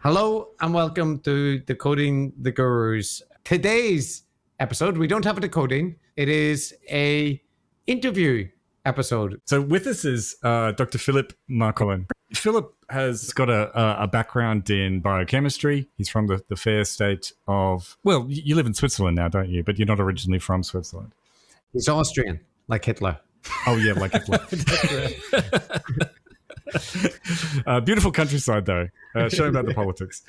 Hello and welcome to Decoding the Gurus. Today's episode, we don't have a decoding. It is a interview episode. So with us is Dr. Philipp Markolin. Philipp has got a background in biochemistry. He's from the fair state of, well, you live in Switzerland now, don't you? But you're not originally from Switzerland. He's Austrian, like Hitler. Oh, yeah, like Hitler. Beautiful countryside, though. Show about the politics.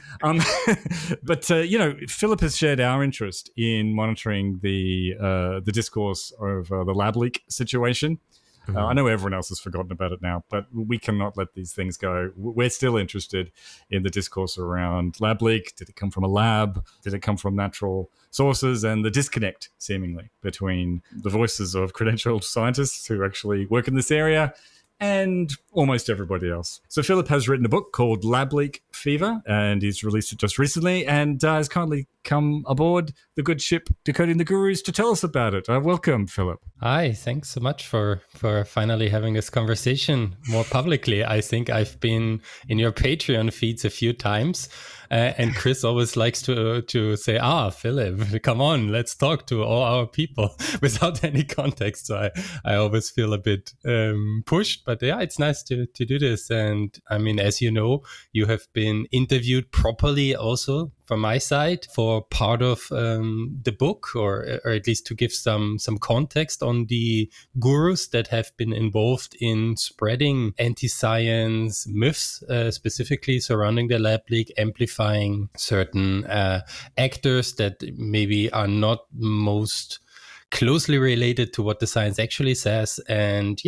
But Philipp has shared our interest in monitoring the discourse of the lab leak situation. I know everyone else has forgotten about it now, but we cannot let these things go. We're still interested in the discourse around lab leak. Did it come from a lab? Did it come from natural sources? And the disconnect, seemingly, between the voices of credentialed scientists who actually work in this area and almost everybody else. So Philipp has written a book called Lab Leak Fever, and he's released it just recently, and has kindly come aboard the good ship Decoding the Gurus to tell us about it. Welcome, Philipp. Hi, thanks so much for finally having this conversation more publicly. I think I've been in your Patreon feeds a few times, and Chris always likes to say, Philipp, come on, let's talk to all our people without any context. So I always feel a bit pushed, but yeah, it's nice to do this. And I mean, as you know, you have been interviewed properly also from my side for part of the book, or at least to give some context on the gurus that have been involved in spreading anti-science myths, specifically surrounding the lab leak, amplifying certain actors that maybe are not most closely related to what the science actually says, and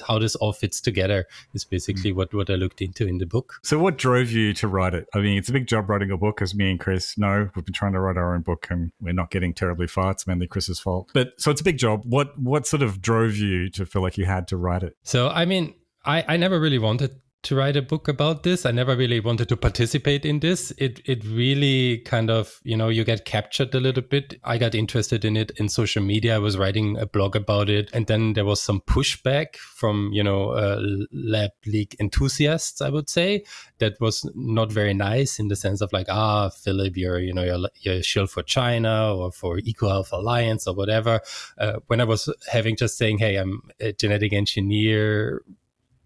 how this all fits together is basically what I looked into in the book. So what drove you to write it? I mean, it's a big job writing a book, as me and Chris know. We've been trying to write our own book and we're not getting terribly far. It's mainly Chris's fault. But so it's a big job. What sort of drove you to feel like you had to write it? So, I mean, I never really wanted to write a book about this. I never really wanted to participate in this. It really kind of, you get captured a little bit. I got interested in it in social media. I was writing a blog about it. And then there was some pushback from, lab leak enthusiasts, I would say, that was not very nice in the sense of like, Philipp, you're a shill for China or for EcoHealth Alliance or whatever. When I was just saying, hey, I'm a genetic engineer,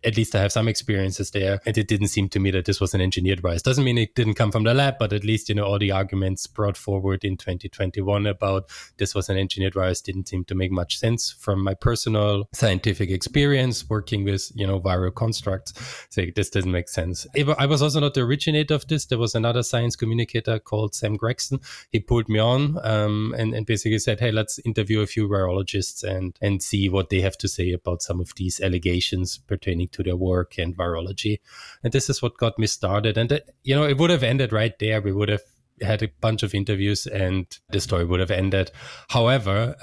at least I have some experiences there. And it didn't seem to me that this was an engineered virus. Doesn't mean it didn't come from the lab, but at least, all the arguments brought forward in 2021 about this was an engineered virus didn't seem to make much sense from my personal scientific experience working with, viral constructs. So this doesn't make sense. I was also not the originator of this. There was another science communicator called Sam Gregson. He pulled me on and basically said, hey, let's interview a few virologists and see what they have to say about some of these allegations pertaining to their work and virology. And this is what got me started. And, it would have ended right there. We would have had a bunch of interviews and the story would have ended. However,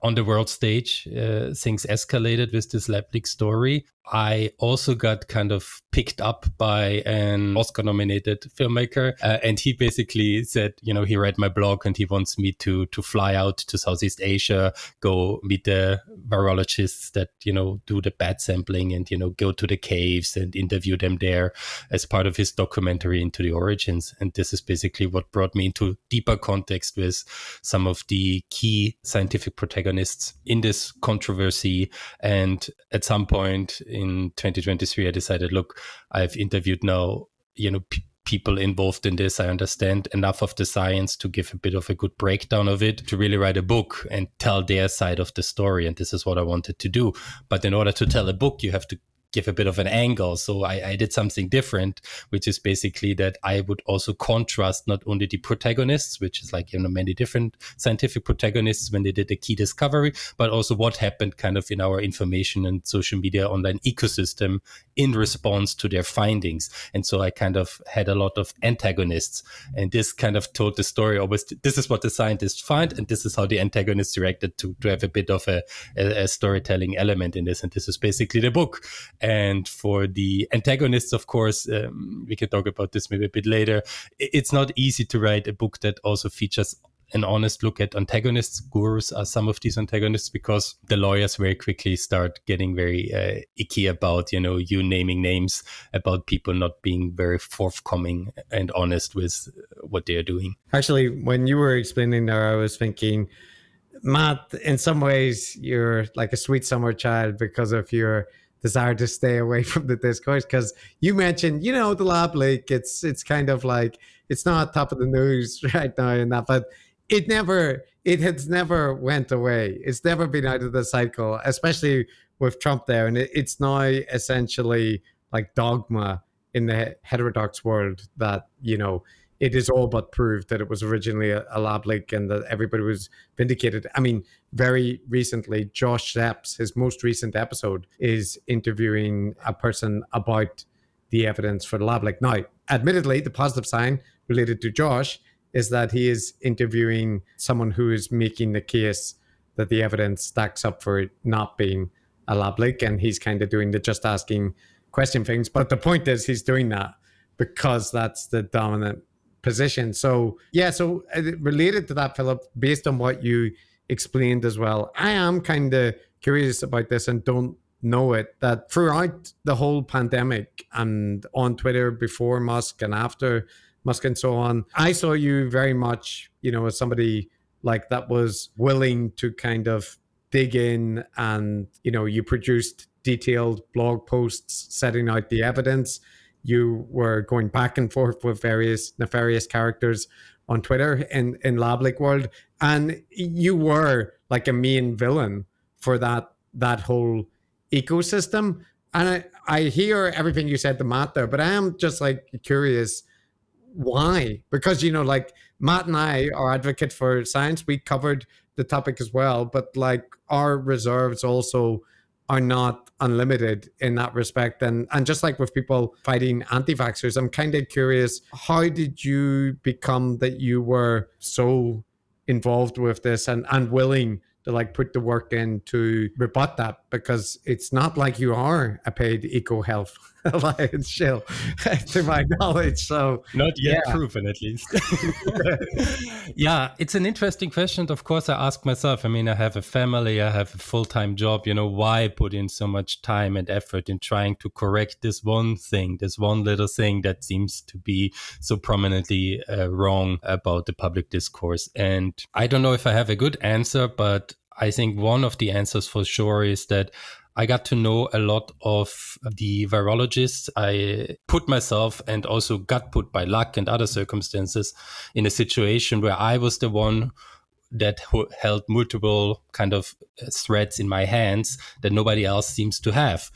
on the world stage, things escalated with this lab leak story. I also got kind of picked up by an Oscar-nominated filmmaker, and he basically said, he read my blog and he wants me to fly out to Southeast Asia, go meet the virologists that, do the bat sampling and, go to the caves and interview them there as part of his documentary into the origins. And this is basically what brought me into deeper context with some of the key scientific protagonists in this controversy. And at some point in 2023, I decided, look, I've interviewed now, people involved in this. I understand enough of the science to give a bit of a good breakdown of it, to really write a book and tell their side of the story. And this is what I wanted to do. But in order to tell a book, you have to give a bit of an angle. So I did something different, which is basically that I would also contrast not only the protagonists, which is like, many different scientific protagonists when they did the key discovery, but also what happened kind of in our information and social media online ecosystem in response to their findings. And so I kind of had a lot of antagonists, and this kind of told the story always, this is what the scientists find, and this is how the antagonists reacted to have a bit of a storytelling element in this. And this is basically the book. And for the antagonists, of course, we can talk about this maybe a bit later. It's not easy to write a book that also features an honest look at antagonists. Gurus are some of these antagonists, because the lawyers very quickly start getting very icky about, you naming names about people not being very forthcoming and honest with what they're doing. Actually, when you were explaining there, I was thinking, Matt, in some ways, you're like a sweet summer child because of your desire to stay away from the discourse. Because you mentioned, the lab leak. It's kind of like it's not top of the news right now, and that, but it has never went away. It's never been out of the cycle, especially with Trump there, and it's now essentially like dogma in the heterodox world that it is all but proved that it was originally a lab leak and that everybody was vindicated. I mean, very recently, Josh Zepps, his most recent episode, is interviewing a person about the evidence for the lab leak. Now, admittedly, the positive sign related to Josh is that he is interviewing someone who is making the case that the evidence stacks up for it not being a lab leak, and he's kind of doing the just asking question things. But the point is, he's doing that because that's the dominant position. So related to that, Philip, based on what you explained as well, I am kind of curious about this and don't know it, that throughout the whole pandemic and on Twitter before Musk and after Musk and so on, I saw you very much, as somebody like that was willing to kind of dig in, and, you produced detailed blog posts setting out the evidence. You were going back and forth with various nefarious characters on Twitter in lab leak world, and you were like a main villain for that whole ecosystem. And I hear everything you said to Matt there, but I am just like curious why, because like Matt and I are advocate for science. We covered the topic as well, but like our reserves also are not unlimited in that respect. And just like with people fighting anti-vaxxers, I'm kind of curious, how did you become that you were so involved with this and willing to like put the work in to rebut that? Because it's not like you are a paid EcoHealth Alliance shill, to my knowledge. So not yet proven, at least. Yeah, it's an interesting question. Of course, I ask myself, I mean, I have a family, I have a full-time job, why put in so much time and effort in trying to correct this one thing, this one little thing that seems to be so prominently wrong about the public discourse? And I don't know if I have a good answer, but I think one of the answers for sure is that I got to know a lot of the virologists. I put myself, and also got put by luck and other circumstances, in a situation where I was the one that held multiple kind of threads in my hands that nobody else seems to have,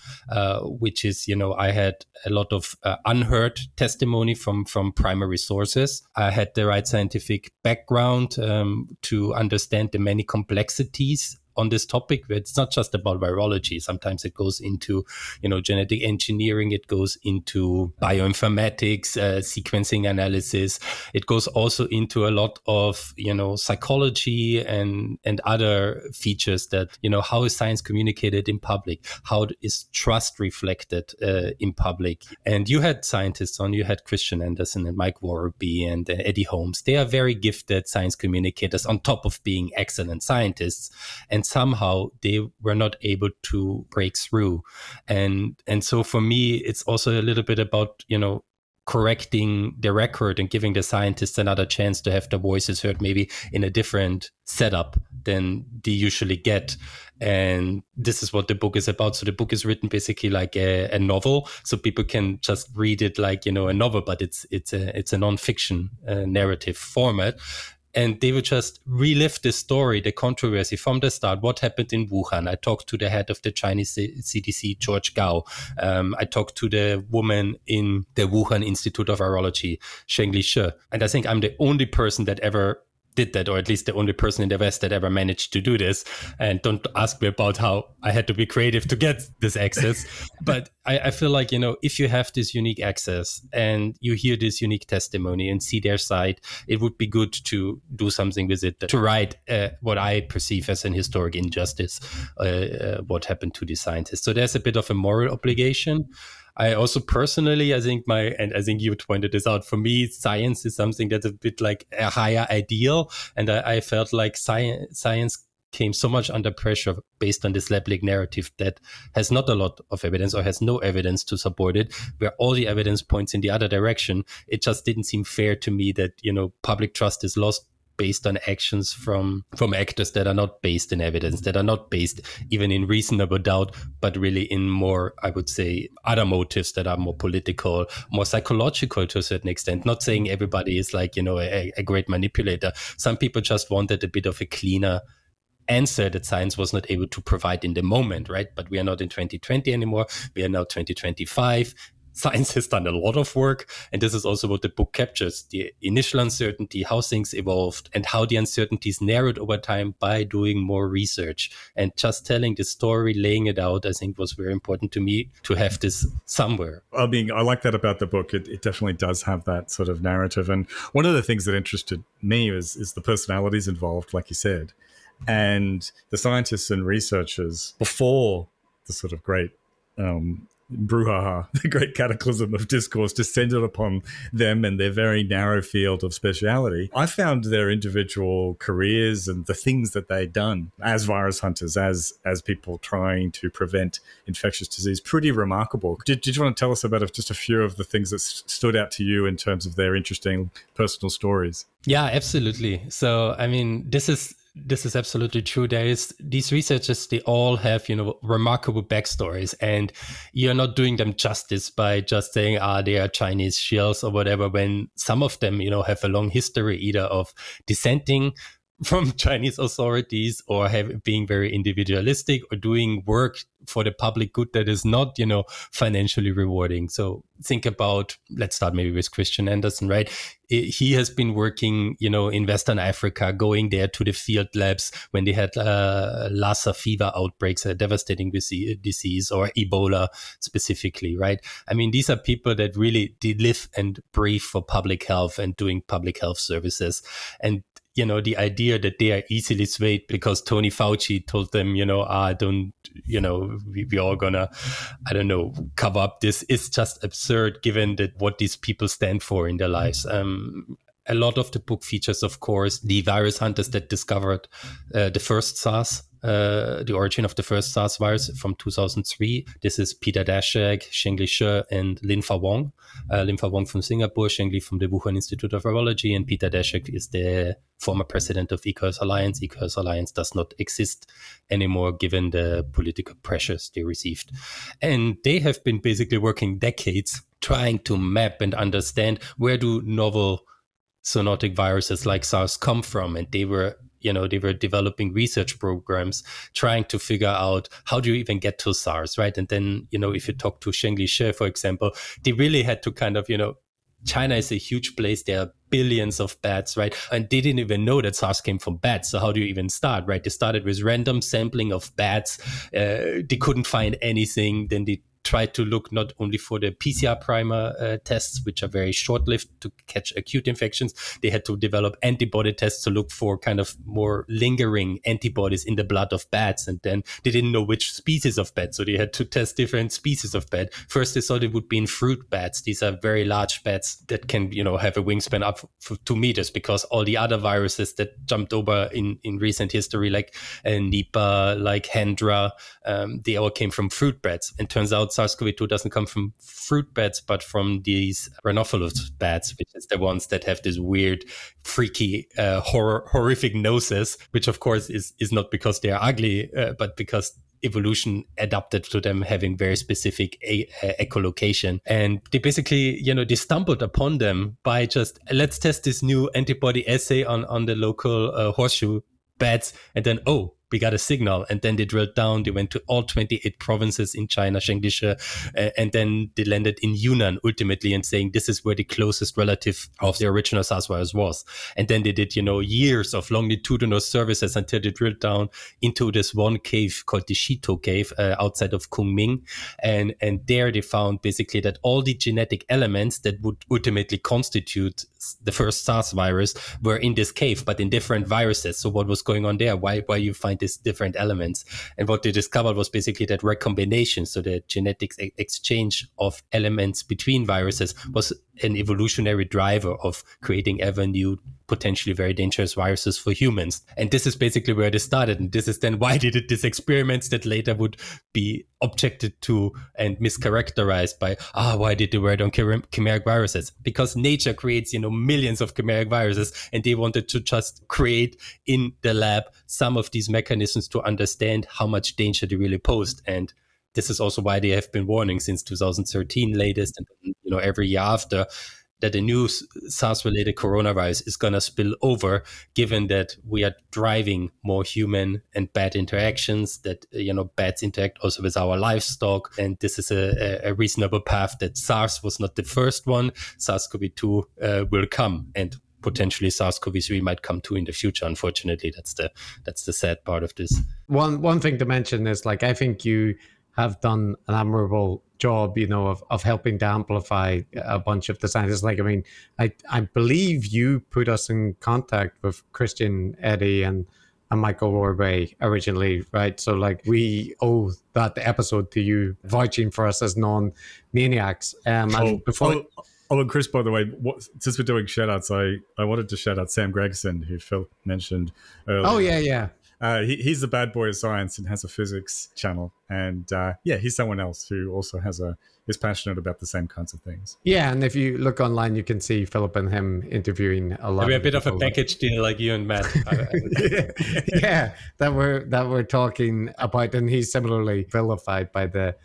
which is, I had a lot of unheard testimony from primary sources. I had the right scientific background to understand the many complexities on this topic. It's not just about virology. Sometimes it goes into, genetic engineering. It goes into bioinformatics, sequencing analysis. It goes also into a lot of, psychology and other features that, how is science communicated in public? How is trust reflected in public? And you had scientists on, you had Christian Anderson and Mike Warby and Eddie Holmes. They are very gifted science communicators on top of being excellent scientists. And somehow they were not able to break through. And so for me, it's also a little bit about, correcting the record and giving the scientists another chance to have their voices heard, maybe in a different setup than they usually get. And this is what the book is about. So the book is written basically like a novel, so people can just read it like, a novel, but it's a non-fiction narrative format. And they would just relive the story, the controversy from the start. What happened in Wuhan? I talked to the head of the Chinese CDC, George Gao. I talked to the woman in the Wuhan Institute of Virology, Shengli Shi. And I think I'm the only person that ever did that, or at least the only person in the West that ever managed to do this. And don't ask me about how I had to be creative to get this access. But I feel like, if you have this unique access and you hear this unique testimony and see their side, it would be good to do something with it, to write what I perceive as an historic injustice, what happened to the scientists. So there's a bit of a moral obligation. I also personally, I think and I think you pointed this out, for me, science is something that's a bit like a higher ideal. And I felt like science came so much under pressure based on this lab leak narrative that has not a lot of evidence or has no evidence to support it, where all the evidence points in the other direction. It just didn't seem fair to me that, public trust is lost based on actions from actors that are not based in evidence, that are not based even in reasonable doubt, but really in more, I would say, other motives that are more political, more psychological to a certain extent. Not saying everybody is like, a great manipulator. Some people just wanted a bit of a cleaner answer that science was not able to provide in the moment, right? But we are not in 2020 anymore. We are now 2025. Science has done a lot of work. And this is also what the book captures, the initial uncertainty, how things evolved, and how the uncertainties narrowed over time by doing more research. And just telling the story, laying it out, I think was very important to me to have this somewhere. I mean, I like that about the book. It definitely does have that sort of narrative. And one of the things that interested me is the personalities involved, like you said, and the scientists and researchers before the sort of great brouhaha, the great cataclysm of discourse descended upon them and their very narrow field of speciality. I found their individual careers and the things that they'd done as virus hunters, as people trying to prevent infectious disease, pretty remarkable. Did you want to tell us about just a few of the things that stood out to you in terms of their interesting personal stories? Yeah, absolutely. So, I mean, this is absolutely true. These researchers, they all have, remarkable backstories, and you're not doing them justice by just saying, they are Chinese shills or whatever, when some of them, have a long history either of dissenting from Chinese authorities or being very individualistic or doing work for the public good that is not, financially rewarding. So think about, let's start maybe with Christian Andersen, right? He has been working, in Western Africa, going there to the field labs when they had Lassa fever outbreaks, a devastating disease, or Ebola specifically, right? I mean, these are people that really live and breathe for public health and doing public health services. And the idea that they are easily swayed because Tony Fauci told them, we're all gonna, cover up this, is just absurd given that what these people stand for in their lives. A lot of the book features, of course, the virus hunters that discovered the first SARS, the origin of the first SARS virus from 2003. This is Peter Daszak, Shengli Shi, and Lin-Fa Wong. Lin-Fa Wong from Singapore, Shengli from the Wuhan Institute of Virology, and Peter Daszak is the former president of ECOS Alliance. ECOS Alliance does not exist anymore given the political pressures they received. And they have been basically working decades trying to map and understand where do novel zoonotic viruses like SARS come from. And they were developing research programs trying to figure out how do you even get to SARS, right? And then, if you talk to Shengli Shi, for example, they really had to kind of, China is a huge place. There are billions of bats, right? And they didn't even know that SARS came from bats. So how do you even start, right? They started with random sampling of bats. They couldn't find anything. Then they tried to look not only for the PCR primer tests, which are very short-lived to catch acute infections. They had to develop antibody tests to look for kind of more lingering antibodies in the blood of bats. And then they didn't know which species of bat, so they had to test different species of bat. First, they thought it would be in fruit bats. These are very large bats that can, have a wingspan up for 2 meters, because all the other viruses that jumped over in recent history, like Nipah, like Hendra, they all came from fruit bats. And turns out SARS-CoV-2 doesn't come from fruit bats, but from these Rhinophilus bats, which is the ones that have this weird, freaky, horrific noses, which of course is not because they are ugly, but because evolution adapted to them having very specific echolocation. And they basically, they stumbled upon them by just, let's test this new antibody assay on the local horseshoe bats, and then, we got a signal. And then they drilled down. They went to all 28 provinces in China, Shengli Shi, and then they landed in Yunnan ultimately, and saying this is where the closest relative of the original SARS virus was. And then they did, years of longitudinal services until they drilled down into this one cave called the Shito Cave outside of Kunming. And there they found basically that all the genetic elements that would ultimately constitute the first SARS virus were in this cave, but in different viruses. So what was going on there? Why you find these different elements. And what they discovered was basically that recombination, so the genetic exchange of elements between viruses, was an evolutionary driver of creating ever new, potentially very dangerous viruses for humans. And this is basically where they started. And this is then why they did these experiments that later would be objected to and mischaracterized by, why did they work on chimeric viruses? Because nature creates, millions of chimeric viruses, and they wanted to just create in the lab some of these mechanisms to understand how much danger they really posed. And this is also why they have been warning since 2013 latest, and every year after, that a new SARS-related coronavirus is going to spill over, given that we are driving more human and bat interactions, that, bats interact also with our livestock. And this is a reasonable path that SARS was not the first one. SARS-CoV-2 will come, and potentially SARS-CoV-3 might come too in the future. Unfortunately, that's the sad part of this. One thing to mention is, I think you have done an admirable job, of helping to amplify a bunch of the scientists. I believe you put us in contact with Christian Eddy and Michael Rorbay originally, right? So we owe that episode to you vouching for us as non-maniacs. And and Chris, by the way, since we're doing shout-outs, I wanted to shout out Sam Gregson, who Phil mentioned earlier. Oh, yeah. He's the bad boy of science and has a physics channel. And he's someone else who also is passionate about the same kinds of things. Yeah, and if you look online, you can see Philip and him interviewing a lot. We're a bit of a package deal like you and Matt. yeah, that we're talking about, and he's similarly vilified by the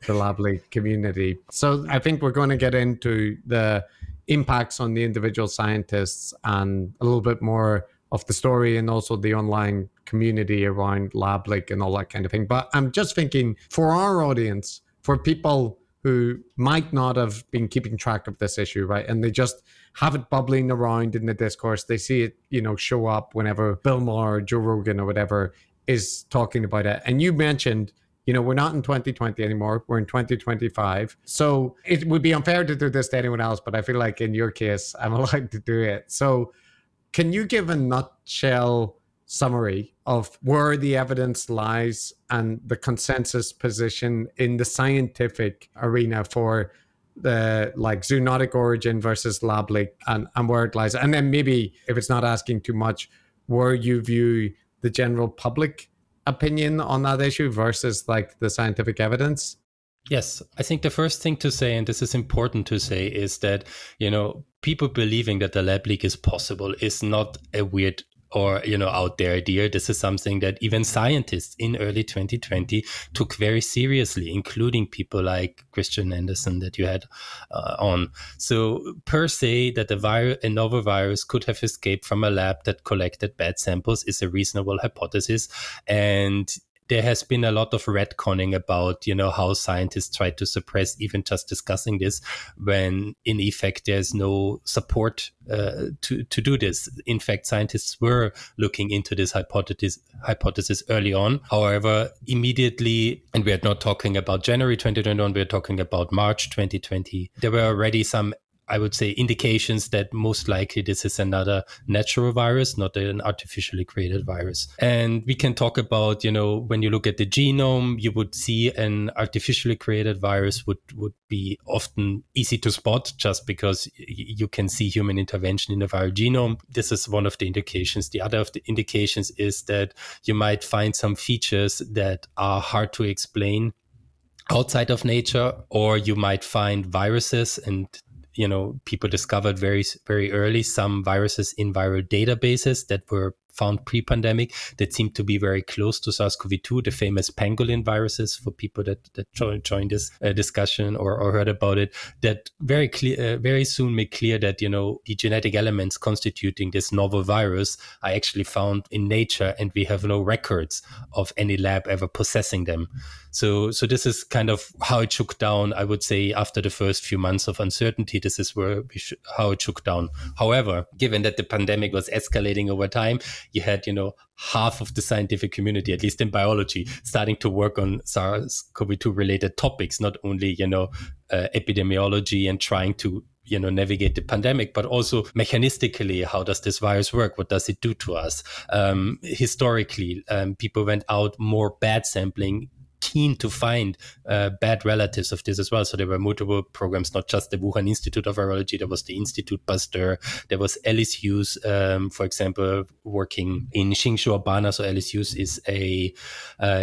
lab leak community. So I think we're going to get into the impacts on the individual scientists and a little bit more of the story, and also the online community around lab leak and all that kind of thing. But I'm just thinking, for our audience, for people who might not have been keeping track of this issue, right, and they just have it bubbling around in the discourse, they see it, show up whenever Bill Maher or Joe Rogan or whatever is talking about it. And you mentioned, we're not in 2020 anymore. We're in 2025. So it would be unfair to do this to anyone else, but I feel like in your case, I'm allowed to do it. So can you give a nutshell summary of where the evidence lies and the consensus position in the scientific arena for the zoonotic origin versus lab leak, and where it lies? And then maybe, if it's not asking too much, where you view the general public opinion on that issue versus the scientific evidence? Yes, I think the first thing to say, and this is important to say, is that, people believing that the lab leak is possible is not a weird or, out there idea. This is something that even scientists in early 2020 took very seriously, including people like Christian Anderson that you had on. So per se, that a novel virus could have escaped from a lab that collected bad samples is a reasonable hypothesis. And there has been a lot of retconning about, how scientists try to suppress even just discussing this, when in effect there's no support to do this. In fact, scientists were looking into this hypothesis early on. However, immediately, and we are not talking about January 2021, we're talking about March 2020, there were already some, I would say, indications that most likely this is another natural virus, not an artificially created virus. And we can talk about, when you look at the genome, you would see an artificially created virus would be often easy to spot, just because you can see human intervention in the viral genome. This is one of the indications. The other of the indications is that you might find some features that are hard to explain outside of nature, or you might find viruses, and people discovered very, very early some viruses in viral databases that were found pre-pandemic that seemed to be very close to SARS-CoV-2, the famous pangolin viruses, for people that joined this discussion or heard about it, that very soon made clear that, the genetic elements constituting this novel virus are actually found in nature, and we have no records of any lab ever possessing them. So this is kind of how it shook down, I would say, after the first few months of uncertainty. This is how it shook down. However, given that the pandemic was escalating over time, you had, half of the scientific community, at least in biology, starting to work on SARS-CoV-2 related topics, not only, epidemiology and trying to navigate the pandemic, but also mechanistically, how does this virus work? What does it do to us? Historically, people went out more bad sampling, keen to find bad relatives of this as well. So there were multiple programs, not just the Wuhan Institute of Virology, there was the Institute Pasteur, there was Alice Hughes, for example, working in Xinjiang. So Alice Hughes is a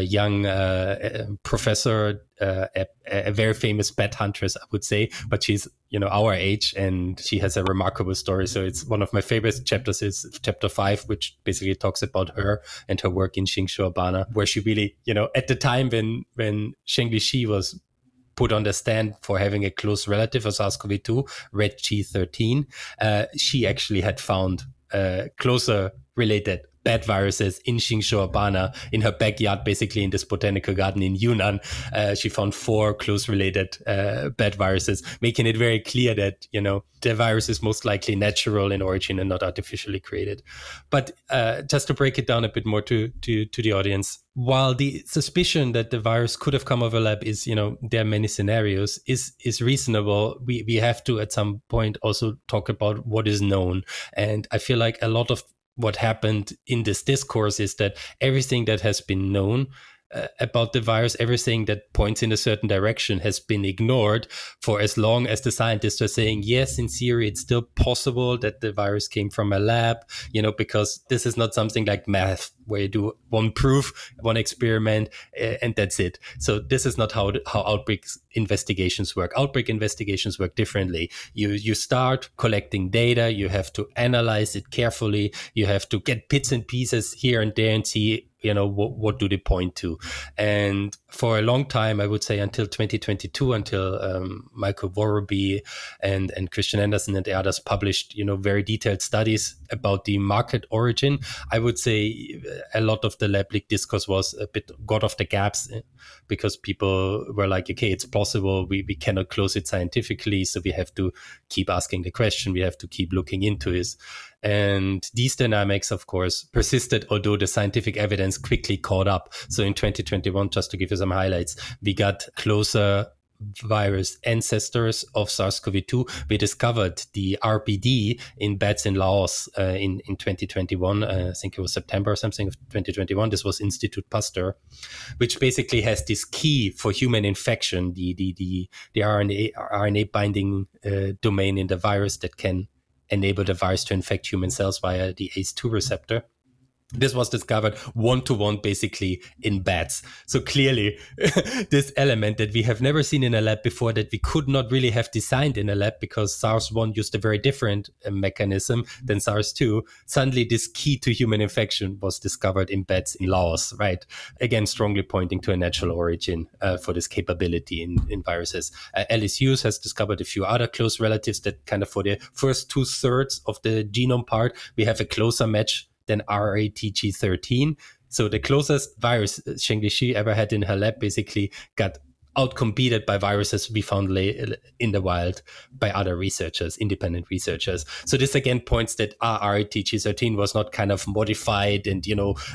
young professor, a very famous pet huntress, I would say, but she's our age, and she has a remarkable story. So it's one of my favorite chapters is chapter 5, which basically talks about her and her work in Xinjiang, where she really, at the time when Zheng Lixi was put on the stand for having a close relative of SARS-CoV-2, Red G13, she actually had found closer related bad viruses in Xinjiang, in her backyard, basically in this botanical garden in Yunnan. She found 4 close related bad viruses, making it very clear that, the virus is most likely natural in origin and not artificially created. But just to break it down a bit more to the audience, while the suspicion that the virus could have come out of a lab is, there are many scenarios, is reasonable, we have to at some point also talk about what is known. And I feel like a lot of what happened in this discourse is that everything that has been known about the virus, everything that points in a certain direction has been ignored for as long as the scientists are saying, yes, in theory, it's still possible that the virus came from a lab, because this is not something like math where you do one proof, one experiment, and that's it. So this is not how outbreak investigations work. Outbreak investigations work differently. You start collecting data, you have to analyze it carefully, you have to get bits and pieces here and there and see what do they point to. And for a long time, I would say until 2022, until Michael Worreby and Christian Anderson and the others published very detailed studies about the market origin, I would say a lot of the lab leak discourse was a bit got off the gaps because people were like, okay, it's plausible, we cannot close it scientifically, so we have to keep asking the question, we have to keep looking into it. And these dynamics, of course, persisted, although the scientific evidence quickly caught up. So in 2021, just to give you some highlights, we got closer virus ancestors of SARS-CoV-2. We discovered the RBD in bats in Laos in 2021. I think it was September or something of 2021. This was Institute Pasteur, which basically has this key for human infection, the RNA binding domain in the virus that can enable the virus to infect human cells via the ACE2 receptor. This was discovered one-to-one basically in bats. So clearly this element that we have never seen in a lab before, that we could not really have designed in a lab because SARS-1 used a very different mechanism than SARS-2. Suddenly this key to human infection was discovered in bats in Laos, right? Again, strongly pointing to a natural origin for this capability in viruses. Alice Hughes has discovered a few other close relatives that kind of for the first 2/3 of the genome part, we have a closer match than RATG13. So the closest virus Zheng Lixi ever had in her lab basically got outcompeted by viruses we found in the wild by other researchers, independent researchers. So this again points that RATG13 was not kind of modified and,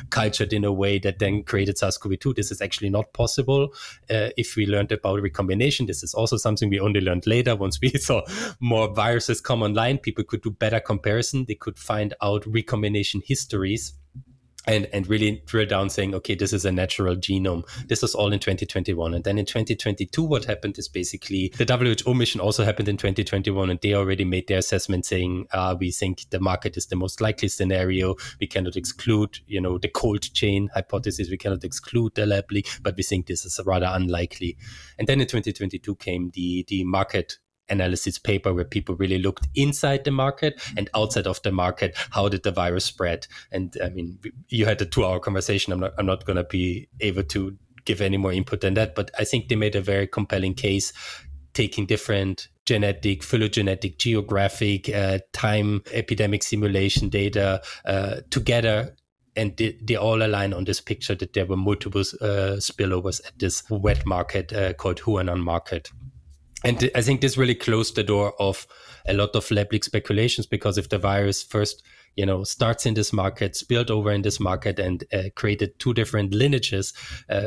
cultured in a way that then created SARS-CoV-2. This is actually not possible. If we learned about recombination, this is also something we only learned later. Once we saw more viruses come online, people could do better comparison. They could find out recombination histories and really drill down saying, okay, this is a natural genome. This was all in 2021. And then in 2022, what happened is basically the WHO mission also happened in 2021, and they already made their assessment saying, we think the market is the most likely scenario. We cannot exclude, the cold chain hypothesis. We cannot exclude the lab leak, but we think this is rather unlikely. And then in 2022 came the market analysis paper where people really looked inside the market and outside of the market. How did the virus spread? And I mean, you had a 2-hour conversation. I'm not going to be able to give any more input than that, but I think they made a very compelling case, taking different genetic, phylogenetic, geographic, time epidemic simulation data together. And they all align on this picture that there were multiple spillovers at this wet market called Wuhan market. And I think this really closed the door of a lot of lab leak speculations, because if the virus first, starts in this market, spilled over in this market and created 2 different lineages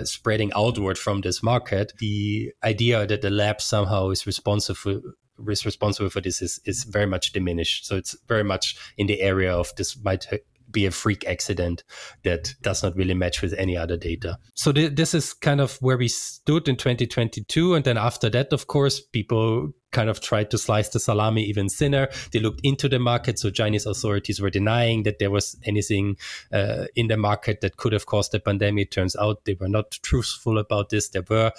spreading outward from this market, the idea that the lab somehow is responsible is responsible for this is very much diminished. So it's very much in the area of this might be a freak accident that does not really match with any other data. So this is kind of where we stood in 2022. And then after that, of course, people kind of tried to slice the salami even thinner. They looked into the market. So Chinese authorities were denying that there was anything in the market that could have caused the pandemic. Turns out they were not truthful about this. There were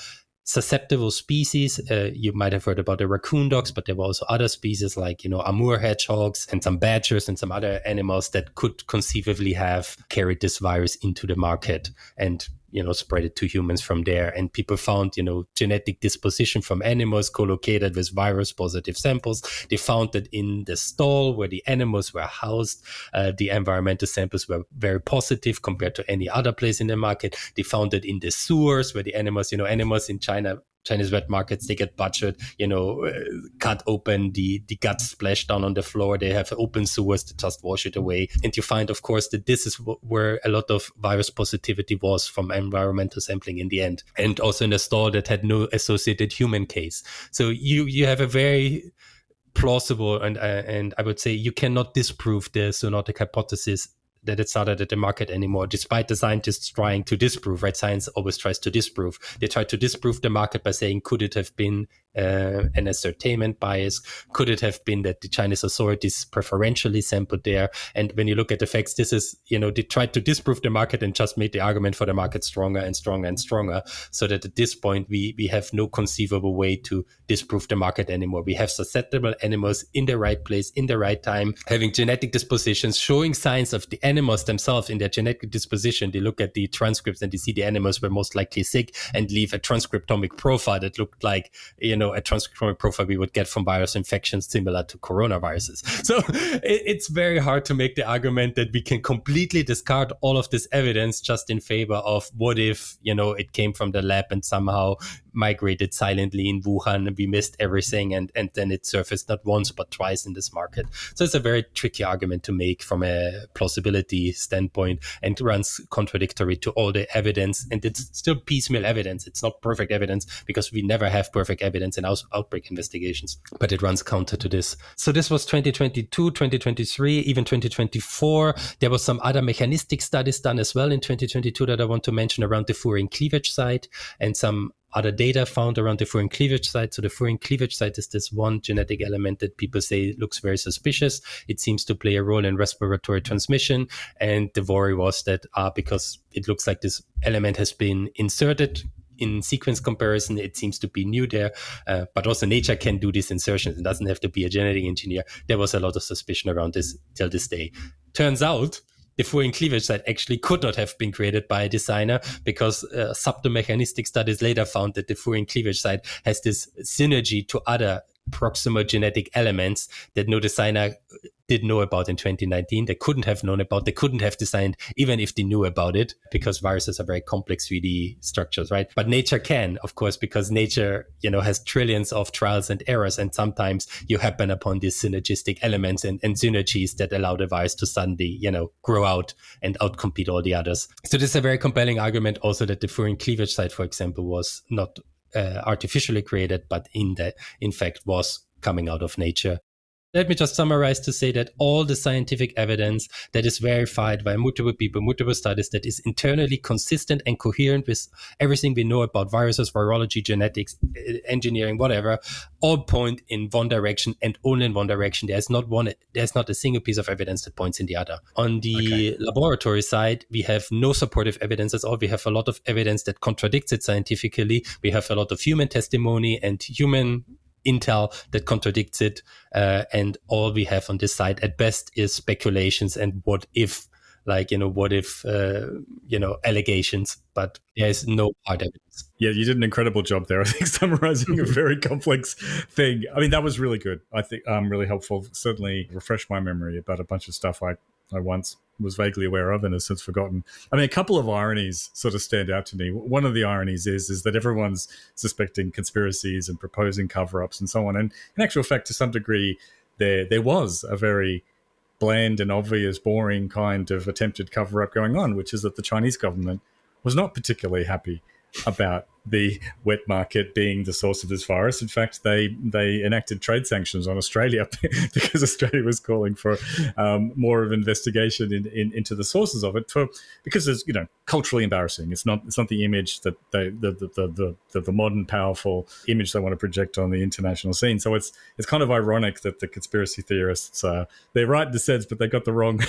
susceptible species. You might have heard about the raccoon dogs, but there were also other species like, Amur hedgehogs and some badgers and some other animals that could conceivably have carried this virus into the market and spread it to humans from there. And people found, genetic disposition from animals co-located with virus positive samples. They found that in the stall where the animals were housed, the environmental samples were very positive compared to any other place in the market. They found that in the sewers where the animals, animals in Chinese wet markets, they get butchered, cut open, the guts splash down on the floor. They have open sewers to just wash it away. And you find, of course, that this is where a lot of virus positivity was from environmental sampling in the end. And also in a stall that had no associated human case. So you have a very plausible and I would say you cannot disprove the zoonotic hypothesis that it's not at the market anymore, despite the scientists trying to disprove, right? Science always tries to disprove. They try to disprove the market by saying, could it have been an ascertainment bias? Could it have been that the Chinese authorities preferentially sampled there? And when you look at the facts, this is, they tried to disprove the market and just made the argument for the market stronger and stronger and stronger, so that at this point, we have no conceivable way to disprove the market anymore. We have susceptible animals in the right place, in the right time, having genetic dispositions, showing signs of the animals themselves in their genetic disposition. They look at the transcripts and they see the animals were most likely sick and leave a transcriptomic profile that looked like, a transcriptomic profile we would get from virus infections similar to coronaviruses. So it's very hard to make the argument that we can completely discard all of this evidence just in favor of what if, it came from the lab and somehow migrated silently in Wuhan and we missed everything and then it surfaced not once but twice in this market. So it's a very tricky argument to make from a plausibility standpoint and runs contradictory to all the evidence. And it's still piecemeal evidence. It's not perfect evidence because we never have perfect evidence in outbreak investigations, but it runs counter to this. So this was 2022, 2023, even 2024. There was some other mechanistic studies done as well in 2022 that I want to mention around the furin cleavage site and some other data found around the furin cleavage site. So the furin cleavage site is this one genetic element that people say looks very suspicious. It seems to play a role in respiratory transmission. And the worry was that because it looks like this element has been inserted in sequence comparison, it seems to be new there. But also nature can do these insertions. It doesn't have to be a genetic engineer. There was a lot of suspicion around this till this day. Turns out the furin cleavage site actually could not have been created by a designer because subtomechanistic studies later found that the furin cleavage site has this synergy to other proximal genetic elements that no designer did know about in 2019. They couldn't have known about, they couldn't have designed even if they knew about it because viruses are very complex 3D structures, right? But nature can, of course, because nature, has trillions of trials and errors. And sometimes you happen upon these synergistic elements and synergies that allow the virus to suddenly, grow out and outcompete all the others. So this is a very compelling argument also that the furin cleavage site, for example, was not artificially created, but in fact was coming out of nature. Let me just summarize to say that all the scientific evidence that is verified by multiple people, multiple studies, that is internally consistent and coherent with everything we know about viruses, virology, genetics, engineering, whatever, all point in one direction and only in one direction. There's not a single piece of evidence that points in the other. On the laboratory side, we have no supportive evidence at all. We have a lot of evidence that contradicts it scientifically. We have a lot of human testimony and human intel that contradicts it, and all we have on this side at best is speculations and what if allegations, but there is no hard evidence. Yeah, you did an incredible job there, I think, summarizing a very complex thing. I mean, that was really good. I think really helpful. Certainly refreshed my memory about a bunch of stuff I once was vaguely aware of and has since forgotten. I mean, a couple of ironies sort of stand out to me. One of the ironies is that everyone's suspecting conspiracies and proposing cover-ups and so on. And in actual fact, to some degree, there was a very bland and obvious, boring kind of attempted cover-up going on, which is that the Chinese government was not particularly happy about the wet market being the source of this virus. In fact, they enacted trade sanctions on Australia because Australia was calling for more of investigation into the sources of it, because it's culturally embarrassing. It's not the image that the modern powerful image they want to project on the international scene. So it's kind of ironic that the conspiracy theorists they're right in a sense, but they got the wrong.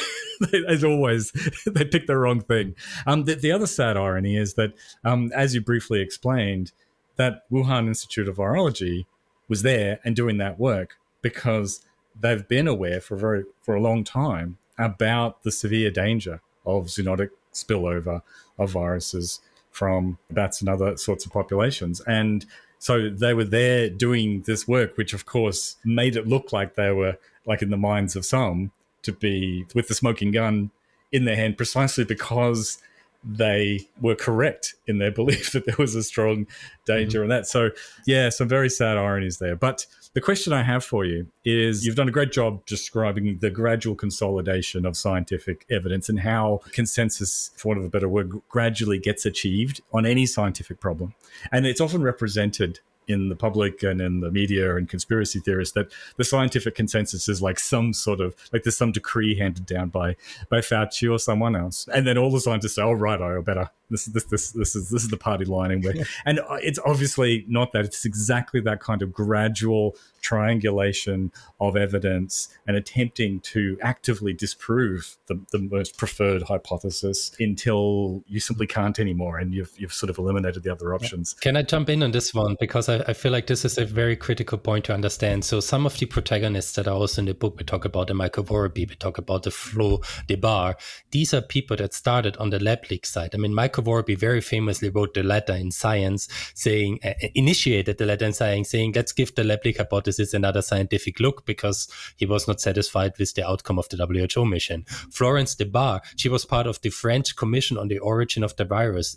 As always, they picked the wrong thing. The other sad irony is that, as you briefly explained, that Wuhan Institute of Virology was there and doing that work because they've been aware for a long time about the severe danger of zoonotic spillover of viruses from bats and other sorts of populations. And so they were there doing this work, which of course made it look like they were, like in the minds of some, to be with the smoking gun in their hand, precisely because they were correct in their belief that there was a strong danger in that. So, yeah, some very sad ironies there. But the question I have for you is, you've done a great job describing the gradual consolidation of scientific evidence and how consensus, for want of a better word, gradually gets achieved on any scientific problem. And it's often represented in the public and in the media and conspiracy theorists that the scientific consensus is like some sort of, like there's some decree handed down by Fauci or someone else, and then all the scientists say, "Oh, right, I better. This is the party line," and it's obviously not that. It's exactly that kind of gradual triangulation of evidence and attempting to actively disprove the most preferred hypothesis until you simply can't anymore, and you've sort of eliminated the other options. Can I jump in on this one? Because I feel like this is a very critical point to understand. So some of the protagonists that are also in the book, we talk about the Michael Vorby, we talk about the Flo DeBar. These are people that started on the lab leak side. I mean, Michael Vorby very famously wrote the letter in Science saying, initiated the letter in Science saying, let's give the lab leak hypothesis another scientific look, because he was not satisfied with the outcome of the WHO mission. Florence DeBar, she was part of the French Commission on the Origin of the Virus,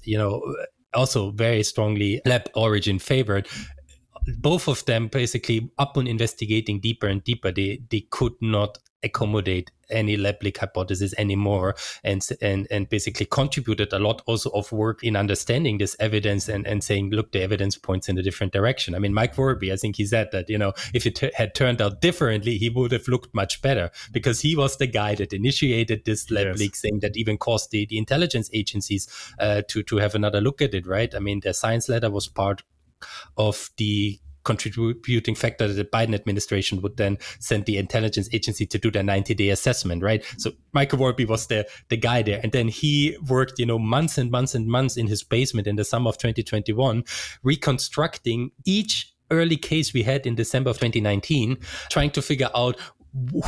also very strongly lab origin favored. Both of them basically, upon investigating deeper and deeper, they could not accommodate any lab leak hypothesis anymore, and basically contributed a lot also of work in understanding this evidence and saying, look, the evidence points in a different direction. I mean, Mike Vorby, I think he said that, if it had turned out differently, he would have looked much better, because he was the guy that initiated this lab leak thing that even caused the intelligence agencies to have another look at it, right? I mean, the Science letter was part of the contributing factor that the Biden administration would then send the intelligence agency to do their 90-day assessment, right? So Michael Vorby was the guy there. And then he worked, months and months and months in his basement in the summer of 2021, reconstructing each early case we had in December of 2019, trying to figure out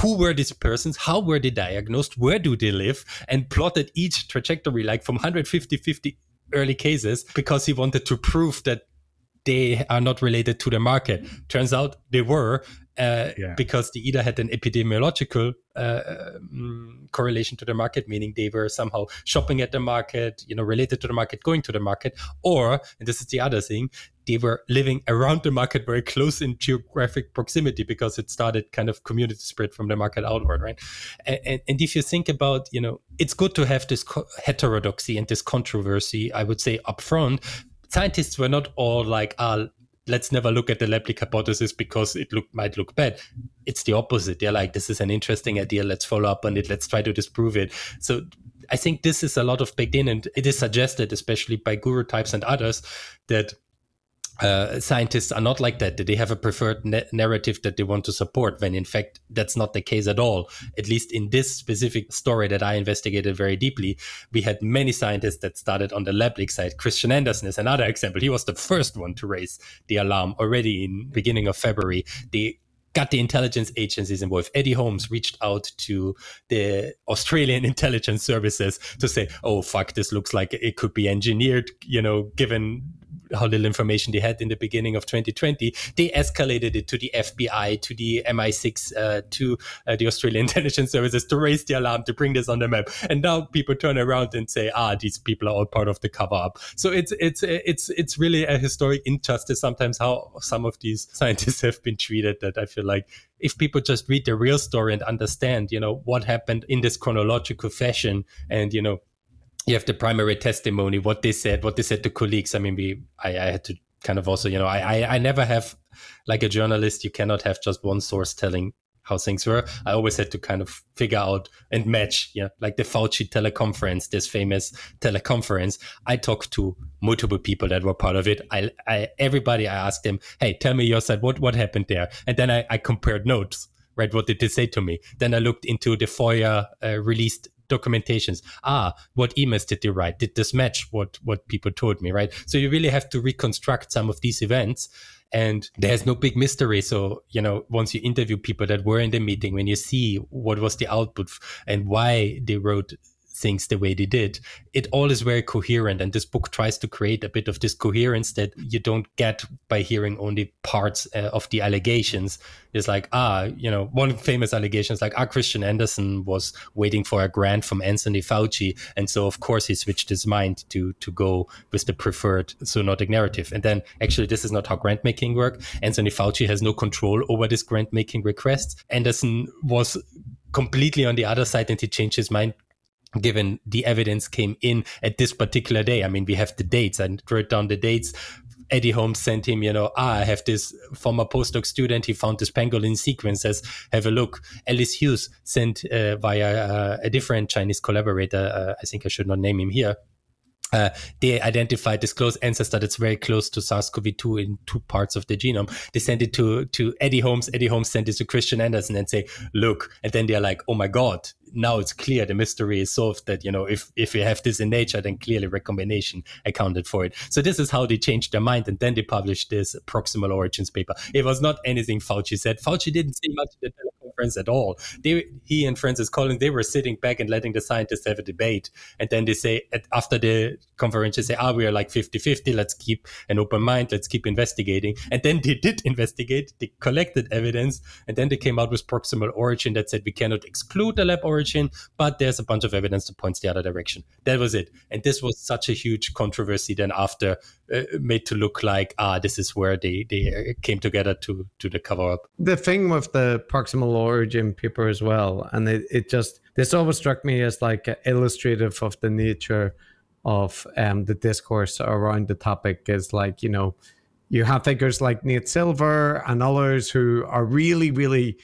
who were these persons, how were they diagnosed, where do they live, and plotted each trajectory, like from 150 early cases, because he wanted to prove that they are not related to the market. Turns out they were, because they either had an epidemiological correlation to the market, meaning they were somehow shopping at the market, related to the market, going to the market, or, and this is the other thing, they were living around the market, very close in geographic proximity, because it started kind of community spread from the market outward, right? And if you think about, it's good to have this heterodoxy and this controversy, I would say, upfront. Scientists were not all like, let's never look at the lab leak hypothesis because it might look bad. It's the opposite. They're like, this is an interesting idea. Let's follow up on it. Let's try to disprove it. So I think this is a lot of baked in, and it is suggested, especially by guru types and others, that scientists are not like that they have a preferred narrative that they want to support, when in fact that's not the case at all. At least in this specific story that I investigated very deeply, we had many scientists that started on the lab leak side. Christian Anderson is another example. He was the first one to raise the alarm already in beginning of February. They got the intelligence agencies involved. Eddie Holmes reached out to the Australian intelligence services to say, oh, fuck, this looks like it could be engineered, given how little information they had in the beginning of 2020. They escalated it to the FBI, to the MI6, to the Australian intelligence services to raise the alarm, to bring this on the map. And now people turn around and say, these people are all part of the cover up. So it's really a historic injustice sometimes how some of these scientists have been treated, that I feel like if people just read the real story and understand, what happened in this chronological fashion, and, you have the primary testimony, what they said to colleagues. I mean, I had to kind of also, I never have, like a journalist, you cannot have just one source telling how things were. I always had to kind of figure out and match, like the Fauci teleconference, this famous teleconference. I talked to multiple people that were part of it. I asked them, hey, tell me your side, what happened there? And then I compared notes, right? What did they say to me? Then I looked into the FOIA released documentations. What emails did they write? Did this match what people told me, right? So you really have to reconstruct some of these events. And there's no big mystery. So, once you interview people that were in the meeting, when you see what was the output and why they wrote things the way they did, it all is very coherent. And this book tries to create a bit of this coherence that you don't get by hearing only parts of the allegations. It's like, one famous allegation is like, Christian Anderson was waiting for a grant from Anthony Fauci. And so, of course, he switched his mind to go with the preferred zoonotic narrative. And then actually, this is not how grant making works. Anthony Fauci has no control over this grant making requests. Anderson was completely on the other side and he changed his mind given the evidence came in at this particular day. I mean, we have the dates and wrote down the dates. Eddie Holmes sent him, I have this former postdoc student. He found this pangolin sequences. Have a look. Alice Hughes sent via a different Chinese collaborator. I think I should not name him here. They identified this close ancestor that's very close to SARS-CoV-2 in 2 parts of the genome. They sent it to Eddie Holmes. Eddie Holmes sent it to Christian Anderson and say, look. And then they're like, oh my God, now it's clear. The mystery is solved that, if we have this in nature, then clearly recombination accounted for it. So this is how they changed their mind. And then they published this proximal origins paper. It was not anything Fauci said. Fauci didn't say much in the teleconference at all. He and Francis Collins, they were sitting back and letting the scientists have a debate. And then they say, after the conference, they say, we are like 50-50. Let's keep an open mind. Let's keep investigating. And then they did investigate. They collected evidence. And then they came out with proximal origin that said we cannot exclude the lab origin, but there's a bunch of evidence that points the other direction. That was it. And this was such a huge controversy then after made to look like, this is where they came together to the cover up. The thing with the proximal origin paper as well, and this always struck me as like illustrative of the nature of the discourse around the topic, is like, you have figures like Nate Silver and others who are really, really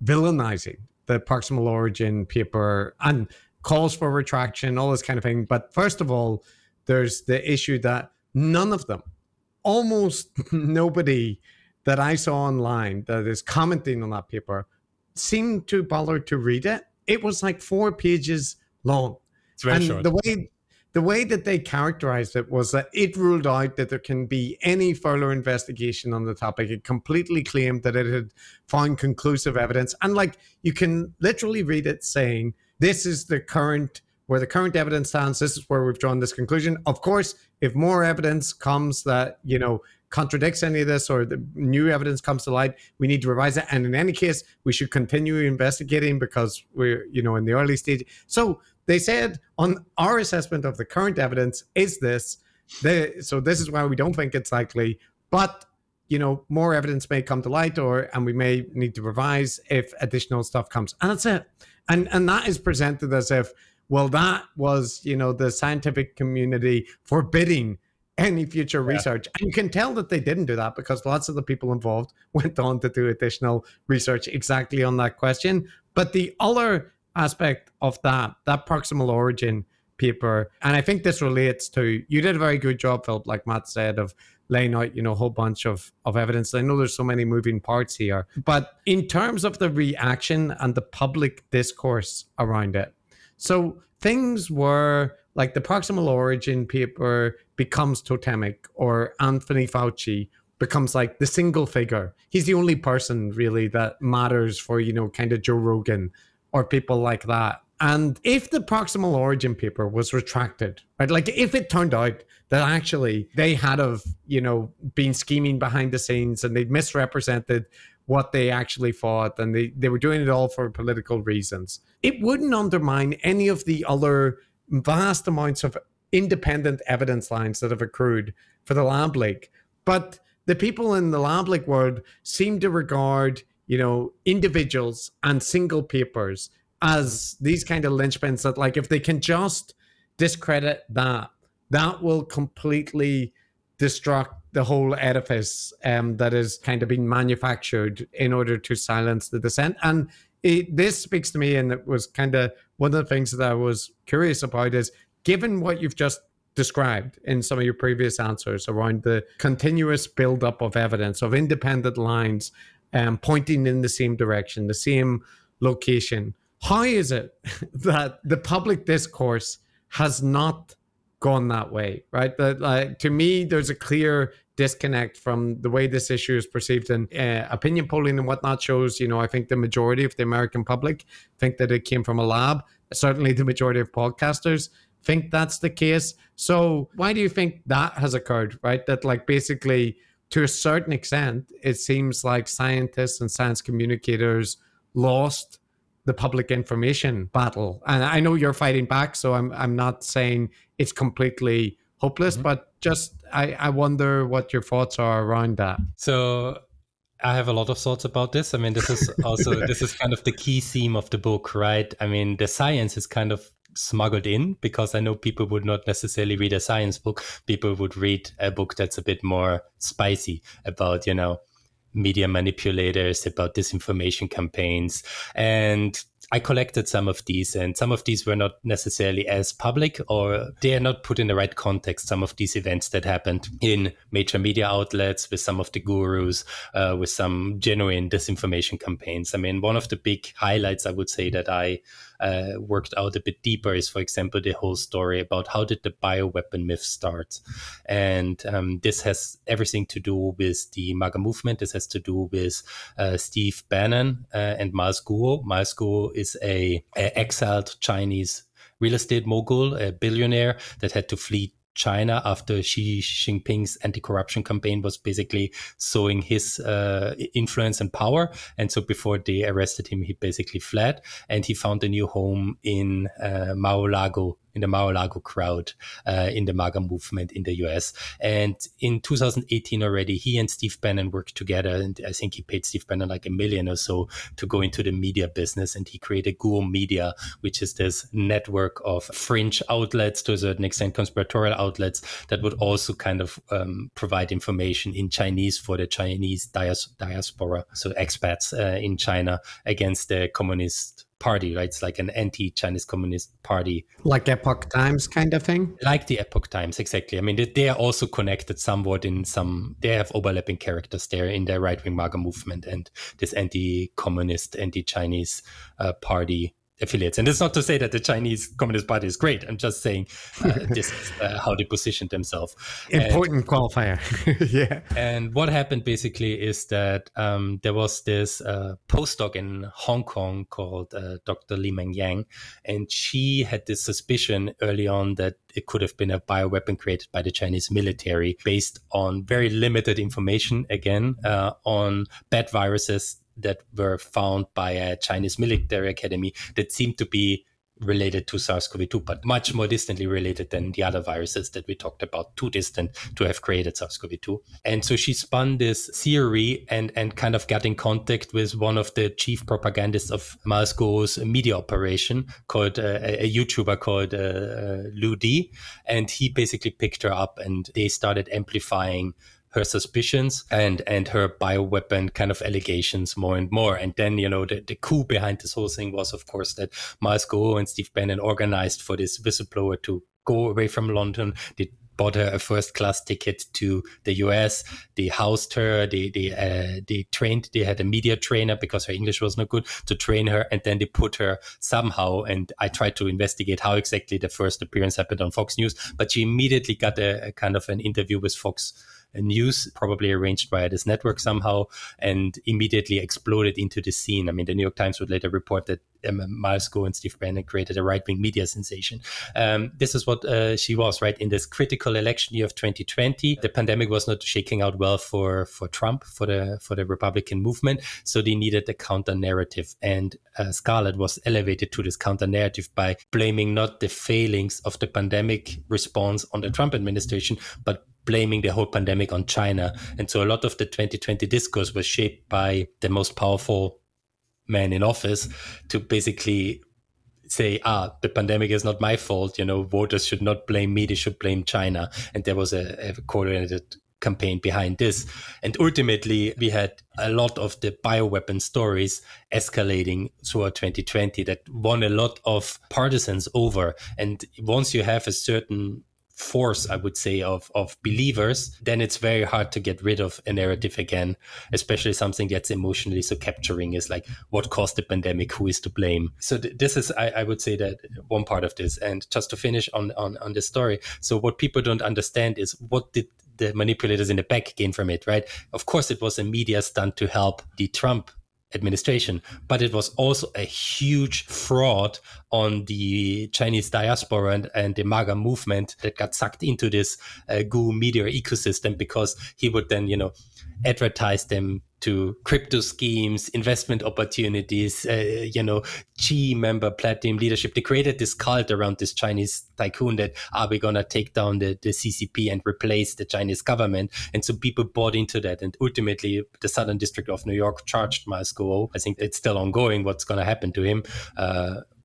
villainizing the proximal origin paper and calls for retraction, all this kind of thing. But first of all, there's the issue that none of them, almost nobody that I saw online that is commenting on that paper seemed to bother to read it. It was like 4 pages long. It's very short. The way that they characterized it was that it ruled out that there can be any further investigation on the topic. It completely claimed that it had found conclusive evidence. And like, you can literally read it saying, this is where the current evidence stands. This is where we've drawn this conclusion. Of course, if more evidence comes that, contradicts any of this, or the new evidence comes to light, we need to revise it. And in any case, we should continue investigating because we're, in the early stage. So they said, on our assessment of the current evidence is this. So this is why we don't think it's likely, but more evidence may come to light, and we may need to revise if additional stuff comes. And that's it. And that is presented as if, well, that was, the scientific community forbidding any future research. And you can tell that they didn't do that because lots of the people involved went on to do additional research exactly on that question. But the other aspect of that proximal origin paper, and I think this relates to, you did a very good job, Philip, like Matt said, of laying out, a whole bunch of evidence. I know there's so many moving parts here, but in terms of the reaction and the public discourse around it, so things were like the proximal origin paper becomes totemic, or Anthony Fauci becomes like the single figure. He's the only person really that matters for, kind of Joe Rogan or people like that. And if the proximal origin paper was retracted, right, like if it turned out that actually they had been scheming behind the scenes and they'd misrepresented what they actually thought, and they were doing it all for political reasons, it wouldn't undermine any of the other vast amounts of independent evidence lines that have accrued for the lab leak. But the people in the lab leak world seem to regard, individuals and single papers as these kind of linchpins that, like, if they can just discredit that, that will completely destruct the whole edifice that is kind of being manufactured in order to silence the dissent. And this speaks to me, and it was kind of one of the things that I was curious about is, given what you've just described in some of your previous answers around the continuous buildup of evidence, of independent lines pointing in the same direction, the same location, how is it that the public discourse has not gone that way, right? That to me, there's a clear disconnect from the way this issue is perceived, and opinion polling and whatnot shows, I think the majority of the American public think that it came from a lab. Certainly the majority of podcasters think that's the case. So why do you think that has occurred, right? That basically to a certain extent, it seems like scientists and science communicators lost the public information battle. And I know you're fighting back, so I'm not saying it's completely hopeless, but just I wonder what your thoughts are around that. So I have a lot of thoughts about this. I mean, this is also this is kind of the key theme of the book, right? I mean, the science is kind of smuggled in because I know people would not necessarily read a science book. People would read a book that's a bit more spicy about, media manipulators, about disinformation campaigns. And I collected some of these, and some of these were not necessarily as public, or they are not put in the right context. Some of these events that happened in major media outlets with some of the gurus, with some genuine disinformation campaigns. I mean, one of the big highlights, I would say, that I worked out a bit deeper is, for example, the whole story about how did the bioweapon myth start. And this has everything to do with the MAGA movement. This has to do with Steve Bannon and Miles Guo. Miles Guo is a exiled Chinese real estate mogul, a billionaire that had to flee China after Xi Jinping's anti-corruption campaign was basically sowing his influence and power. And so before they arrested him, he basically fled, and he found a new home in Mar-a-Lago, in the Mar-a-Lago crowd, in the MAGA movement in the US. And in 2018 already, he and Steve Bannon worked together, and I think he paid Steve Bannon like $1 million or so to go into the media business. And he created Guo Media, which is this network of fringe outlets, to a certain extent conspiratorial outlets, that would also kind of provide information in Chinese for the Chinese diaspora, so expats in China, against the Communist Party, right? It's like an anti-Chinese Communist Party. Like Epoch Times kind of thing? Like the Epoch Times, exactly. I mean, they are also connected somewhat in some, they have overlapping characters there in the right-wing MAGA movement and this anti-communist, anti-Chinese party affiliates. And it's not to say that the Chinese Communist Party is great. I'm just saying this is how they positioned themselves. Important qualifier. Yeah. And what happened basically is that there was this postdoc in Hong Kong called Dr. Li Mengyang, and she had this suspicion early on that it could have been a bioweapon created by the Chinese military based on very limited information, again, on bad viruses that were found by a Chinese military academy that seemed to be related to SARS-CoV-2, but much more distantly related than the other viruses that we talked about, too distant to have created SARS-CoV-2. And so she spun this theory and kind of got in contact with one of the chief propagandists of Miles Guo's media operation, called a YouTuber called Lu Di. And he basically picked her up, and they started amplifying her suspicions and her bioweapon kind of allegations more and more. And then, the coup behind this whole thing was, of course, that Miles Guo and Steve Bannon organized for this whistleblower to go away from London. They bought her a first-class ticket to the US. They housed her. They trained. They had a media trainer because her English was no good to train her. And then they put her somehow. And I tried to investigate how exactly the first appearance happened on Fox News. But she immediately got a kind of an interview with Fox News, probably arranged via this network somehow, and immediately exploded into the scene. I mean, the New York Times would later report that Miles Guo and Steve Bannon created a right-wing media sensation. This is what she was, right? In this critical election year of 2020, the pandemic was not shaking out well for Trump, for the Republican movement. So they needed a counter narrative, and Scarlett was elevated to this counter narrative by blaming not the failings of the pandemic response on the Trump administration, but blaming the whole pandemic on China. And so a lot of the 2020 discourse was shaped by the most powerful man in office to basically say, the pandemic is not my fault, voters should not blame me, they should blame China. And there was a coordinated campaign behind this. And ultimately, we had a lot of the bioweapon stories escalating throughout 2020 that won a lot of partisans over. And once you have a certain force, I would say, of believers, then it's very hard to get rid of a narrative again, especially something that's emotionally so capturing is like, what caused the pandemic, who is to blame? So this is, I would say, that one part of this. And just to finish on this story, so what people don't understand is, what did the manipulators in the back gain from it, right? Of course, it was a media stunt to help the Trump administration, but it was also a huge fraud on the Chinese diaspora and the MAGA movement that got sucked into this goo media ecosystem, because he would then, advertise them to crypto schemes, investment opportunities, G member platinum leadership. They created this cult around this Chinese tycoon that, we're going to take down the CCP and replace the Chinese government. And so people bought into that. And ultimately, the Southern District of New York charged Moscow. I think it's still ongoing what's going to happen to him.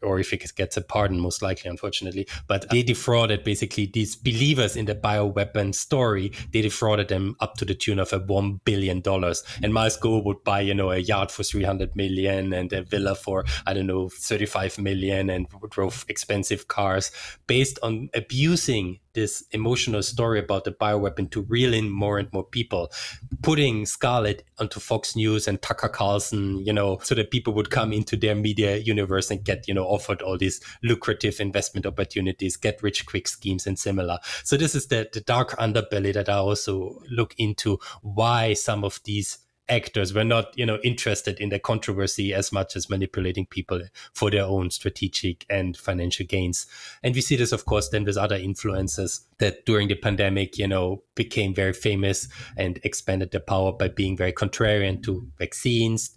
Or if he gets a pardon, most likely, unfortunately. But they defrauded basically these believers in the bioweapon story. They defrauded them up to the tune of $1 billion. And Moscow would buy, a yacht for 300 million and a villa for, 35 million, and drove expensive cars based on abusing this emotional story about the bioweapon to reel in more and more people, putting Scarlett onto Fox News and Tucker Carlson, so that people would come into their media universe and get, offered all these lucrative investment opportunities, get rich quick schemes and similar. So this is the dark underbelly that I also look into, why some of these actors were not, interested in the controversy as much as manipulating people for their own strategic and financial gains. And we see this, of course, then with other influencers that during the pandemic, became very famous and expanded their power by being very contrarian to vaccines,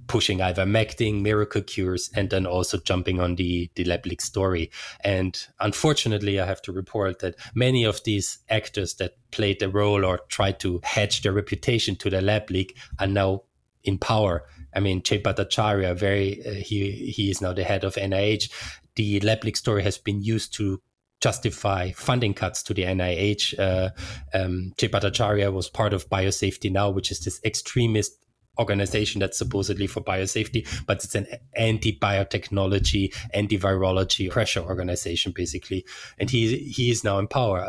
pushing ivermectin, miracle cures, and then also jumping on the lab leak story. And unfortunately, I have to report that many of these actors that played a role or tried to hedge their reputation to the lab leak are now in power. I mean, Jay Bhattacharya, he is now the head of NIH. The lab leak story has been used to justify funding cuts to the NIH. Jay Bhattacharya was part of Biosafety Now, which is this extremist organization that's supposedly for biosafety, but it's an anti-biotechnology, anti-virology pressure organization, basically. And he is now in power.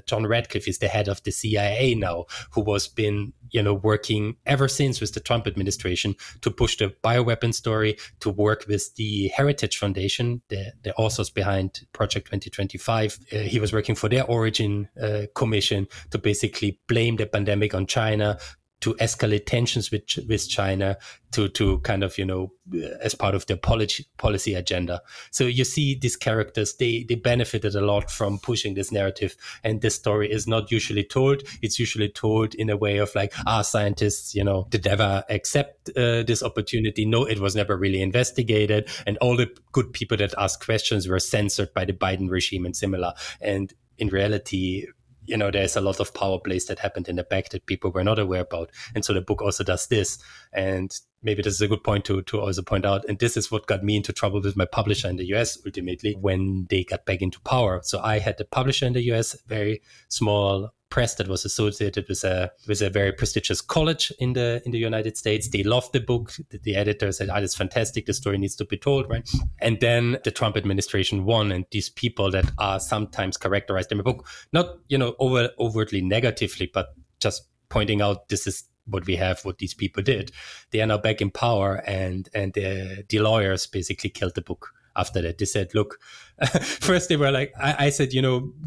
John Radcliffe is the head of the CIA now, who was been working ever since with the Trump administration to push the bioweapon story, to work with the Heritage Foundation, the authors behind Project 2025. He was working for their Origin Commission to basically blame the pandemic on China, to escalate tensions with China, to kind of, as part of their policy agenda. So you see these characters, they benefited a lot from pushing this narrative. And this story is not usually told. It's usually told in a way of like, scientists, did ever accept this opportunity? No, it was never really investigated. And all the good people that asked questions were censored by the Biden regime and similar. And in reality, there's a lot of power plays that happened in the back that people were not aware about. And so the book also does this. And maybe this is a good point to also point out. And this is what got me into trouble with my publisher in the US, ultimately, when they got back into power. So I had the publisher in the US, very small press that was associated with a very prestigious college in the United States. They loved the book. The editor said, it's fantastic. The story needs to be told, right? And then the Trump administration won, and these people that are sometimes characterized in the book, not, overtly negatively, but just pointing out this is what we have, what these people did. They are now back in power, and the lawyers basically killed the book. After that, they said, look, first they were like, I said,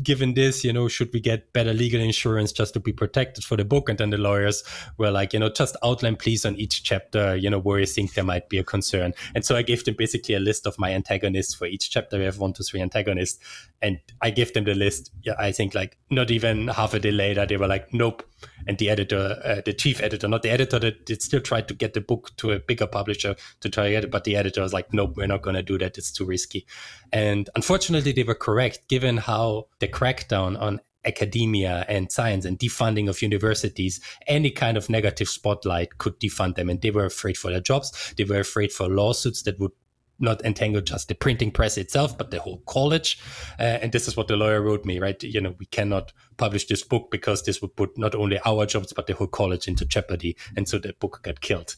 given this, should we get better legal insurance just to be protected for the book? And then the lawyers were like, just outline please on each chapter, where you think there might be a concern. And so I gave them basically a list of my antagonists for each chapter. We have 1 to 3 antagonists. And I gave them the list. Yeah, I think like not even half a day later, they were like, nope. And the editor, the chief editor, not the editor, that still tried to get the book to a bigger publisher to try to get it, but the editor was like, nope, we're not going to do that. It's too risky. And unfortunately, they were correct, given how the crackdown on academia and science and defunding of universities, any kind of negative spotlight could defund them. And they were afraid for their jobs. They were afraid for lawsuits that would not entangle just the printing press itself, but the whole college. And this is what the lawyer wrote me, right? We cannot publish this book because this would put not only our jobs, but the whole college into jeopardy. And so the book got killed.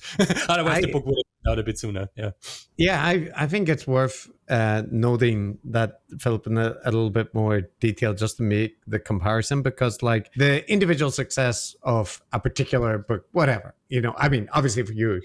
Otherwise, the book would have come out a bit sooner. Yeah, I think it's worth noting that, Philip, in a little bit more detail, just to make the comparison, because like the individual success of a particular book, whatever, I mean, obviously for you,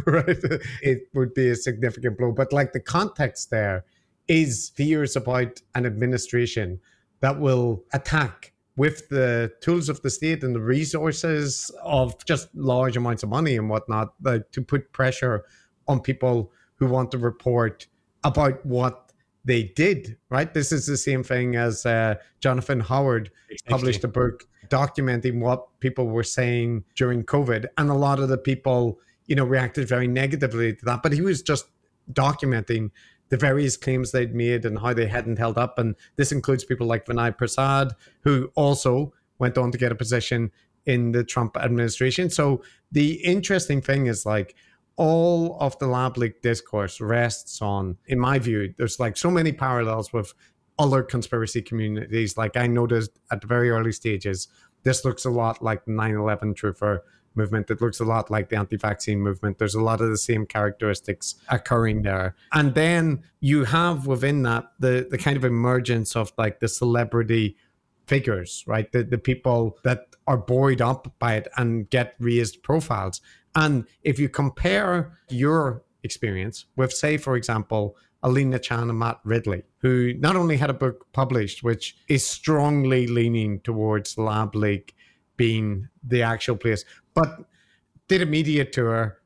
right, it would be a significant blow, but like the context there is fears about an administration that will attack with the tools of the state and the resources of just large amounts of money and whatnot, like to put pressure on people who want to report about what they did, right? This is the same thing as Jonathan Howard published a book documenting what people were saying during COVID. And a lot of the people, reacted very negatively to that. But he was just documenting the various claims they'd made and how they hadn't held up. And this includes people like Vinay Prasad, who also went on to get a position in the Trump administration. So the interesting thing is like, all of the lab leak discourse rests on, in my view, there's like so many parallels with other conspiracy communities. Like I noticed at the very early stages, this looks a lot like the 9/11 truther movement. It looks a lot like the anti-vaccine movement. There's a lot of the same characteristics occurring there. And then you have within that the kind of emergence of like the celebrity figures, right? The people that are buoyed up by it and get raised profiles. And if you compare your experience with, say, for example, Alina Chan and Matt Ridley, who not only had a book published, which is strongly leaning towards lab leak being the actual place, but did a media tour,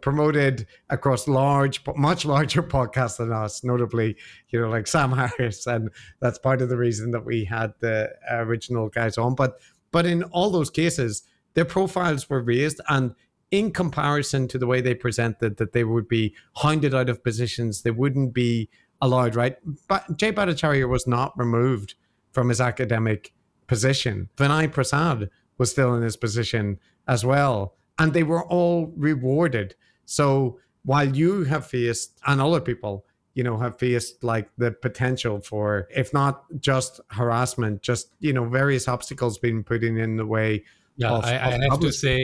promoted across much larger podcasts than us, notably, like Sam Harris. And that's part of the reason that we had the original guys on. But in all those cases, their profiles were raised, and in comparison to the way they presented, that they would be hounded out of positions, they wouldn't be allowed, right? But Jay Bhattacharya was not removed from his academic position. Vinay Prasad was still in his position as well. And they were all rewarded. So while you have faced, and other people, have faced like the potential for, if not just harassment, just, various obstacles being put in the way. Yeah, I have to say,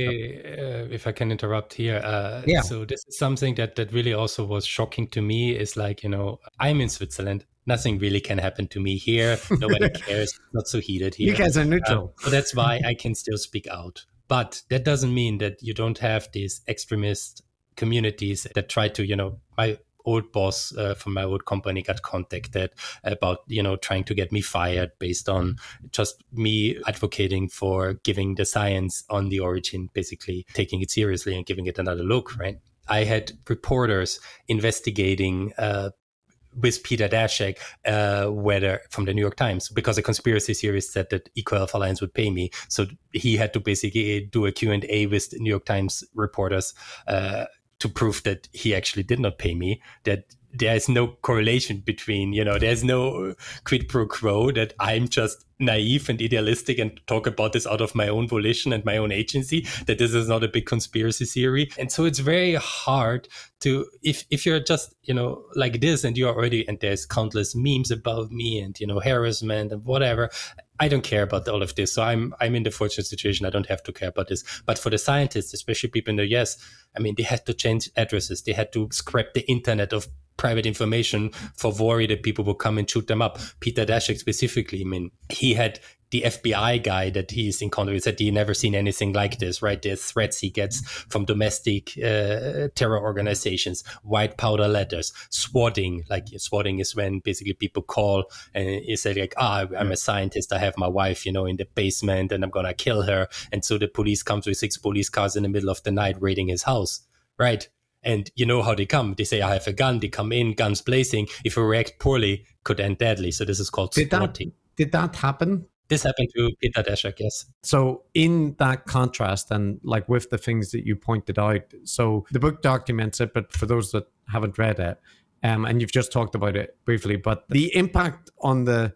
if I can interrupt here, so this is something that really also was shocking to me, is like, I'm in Switzerland. Nothing really can happen to me here. Nobody cares. It's not so heated here. You guys are neutral. So that's why I can still speak out. But that doesn't mean that you don't have these extremist communities that try to, my old boss from my old company got contacted about, trying to get me fired based on just me advocating for giving the science on the origin, basically taking it seriously and giving it another look, right? I had reporters investigating with Peter Daszak, whether from the New York Times, because a conspiracy theorist said that Equal Health Alliance would pay me. So he had to basically do a Q&A with the New York Times reporters to prove that he actually did not pay me, that there is no correlation between, there's no quid pro quo, that I'm just naive and idealistic and talk about this out of my own volition and my own agency, that this is not a big conspiracy theory. And so it's very hard to, if you're just, like this, and you're already, and there's countless memes about me and, harassment and whatever, I don't care about all of this. So I'm in the fortunate situation. I don't have to care about this. But for the scientists, especially people in the US, I mean, they had to change addresses. They had to scrap the internet of private information for worry that people will come and shoot them up. Peter Daszak specifically, I mean, he had the FBI guy that he's in contact with said he never seen anything like this, right? The threats he gets from domestic terror organizations, white powder letters, swatting. Like swatting is when basically people call and you say like, I'm a scientist, I have my wife, in the basement and I'm gonna kill her. And so the police comes with 6 police cars in the middle of the night raiding his house, right? And you know how they come. They say, I have a gun. They come in, guns blazing. If you react poorly, could end deadly. So this is called swatting. Did that happen? This happened to Peter Daszak, yes. So in that contrast, and like with the things that you pointed out, so the book documents it, but for those that haven't read it, and you've just talked about it briefly, but the impact on the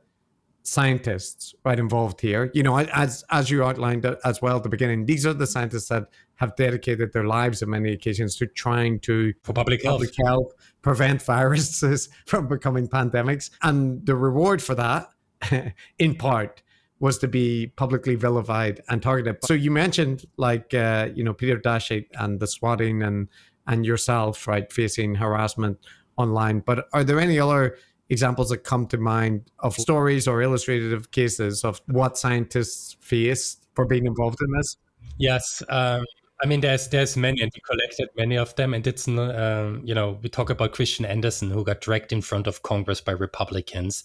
scientists right involved here. You know, as you outlined as well at the beginning, these are the scientists that have dedicated their lives on many occasions to trying to For public health. prevent viruses from becoming pandemics, and the reward for that in part was to be publicly vilified and targeted. So you mentioned Peter Daszak and the swatting and yourself, right, facing harassment online. But are there any other examples that come to mind of stories or illustrative cases of what scientists face for being involved in this? Yes. I mean, there's many, and we collected many of them. And it's, we talk about Christian Anderson, who got dragged in front of Congress by Republicans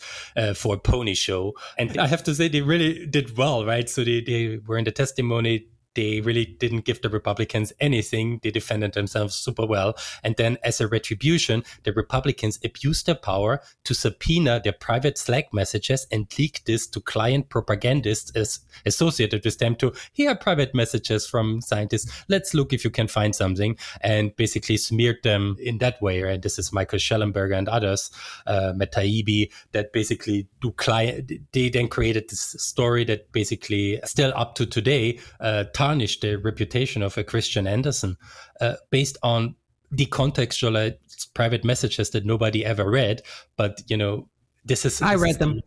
for a pony show. And I have to say, they really did well, right? So they were in the testimony. They really didn't give the Republicans anything. They defended themselves super well. And then as a retribution, the Republicans abused their power to subpoena their private Slack messages and leak this to client propagandists associated with them to, here are private messages from scientists. Let's look if you can find something, and basically smeared them in that way. Right? This is Michael Schellenberger and others, Matt Taibbi, that basically they then created this story that basically still up to today, tarnished the reputation of a Christian Anderson based on decontextualized private messages that nobody ever read. But, I read them.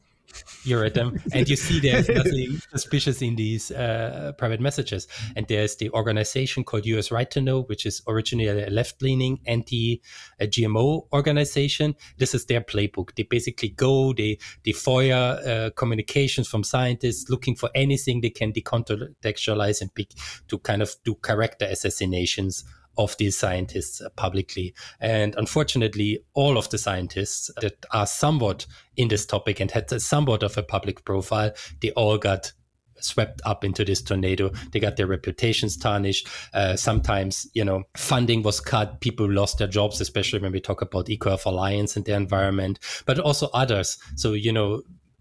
You read them, and you see there's nothing suspicious in these private messages. And there's the organization called US Right to Know, which is originally a left-leaning anti-GMO organization. This is their playbook. They basically they FOIA communications from scientists looking for anything they can decontextualize and pick to kind of do character assassinations of these scientists publicly. And unfortunately, all of the scientists that are somewhat in this topic and had somewhat of a public profile, they all got swept up into this tornado. They got their reputations tarnished. Sometimes, funding was cut. People lost their jobs, especially when we talk about EcoHealth Alliance and their environment, but also others. So,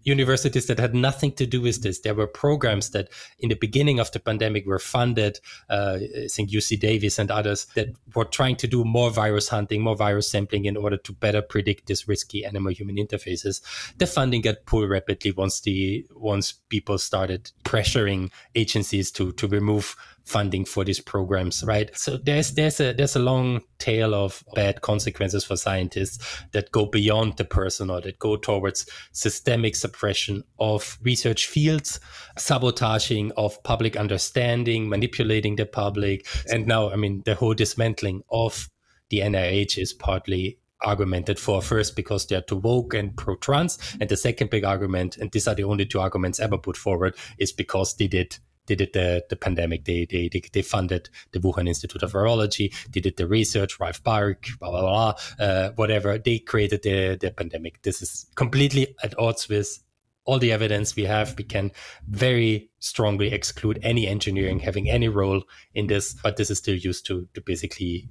universities that had nothing to do with this. There were programs that in the beginning of the pandemic were funded, I think UC Davis and others, that were trying to do more virus hunting, more virus sampling in order to better predict these risky animal-human interfaces. The funding got pulled rapidly once people started pressuring agencies to remove funding for these programs, right? So there's a long tail of bad consequences for scientists that go beyond the personal, that go towards systemic suppression of research fields, sabotaging of public understanding, manipulating the public. And now, the whole dismantling of the NIH is partly argumented for, first because they're too woke and pro-trans, and the second big argument, and these are the only two arguments ever put forward, is because they did the pandemic. They funded the Wuhan Institute of Virology. They did the research, Ralph Baric, blah, blah, blah, whatever. They created the pandemic. This is completely at odds with all the evidence we have. We can very strongly exclude any engineering having any role in this, but this is still used to basically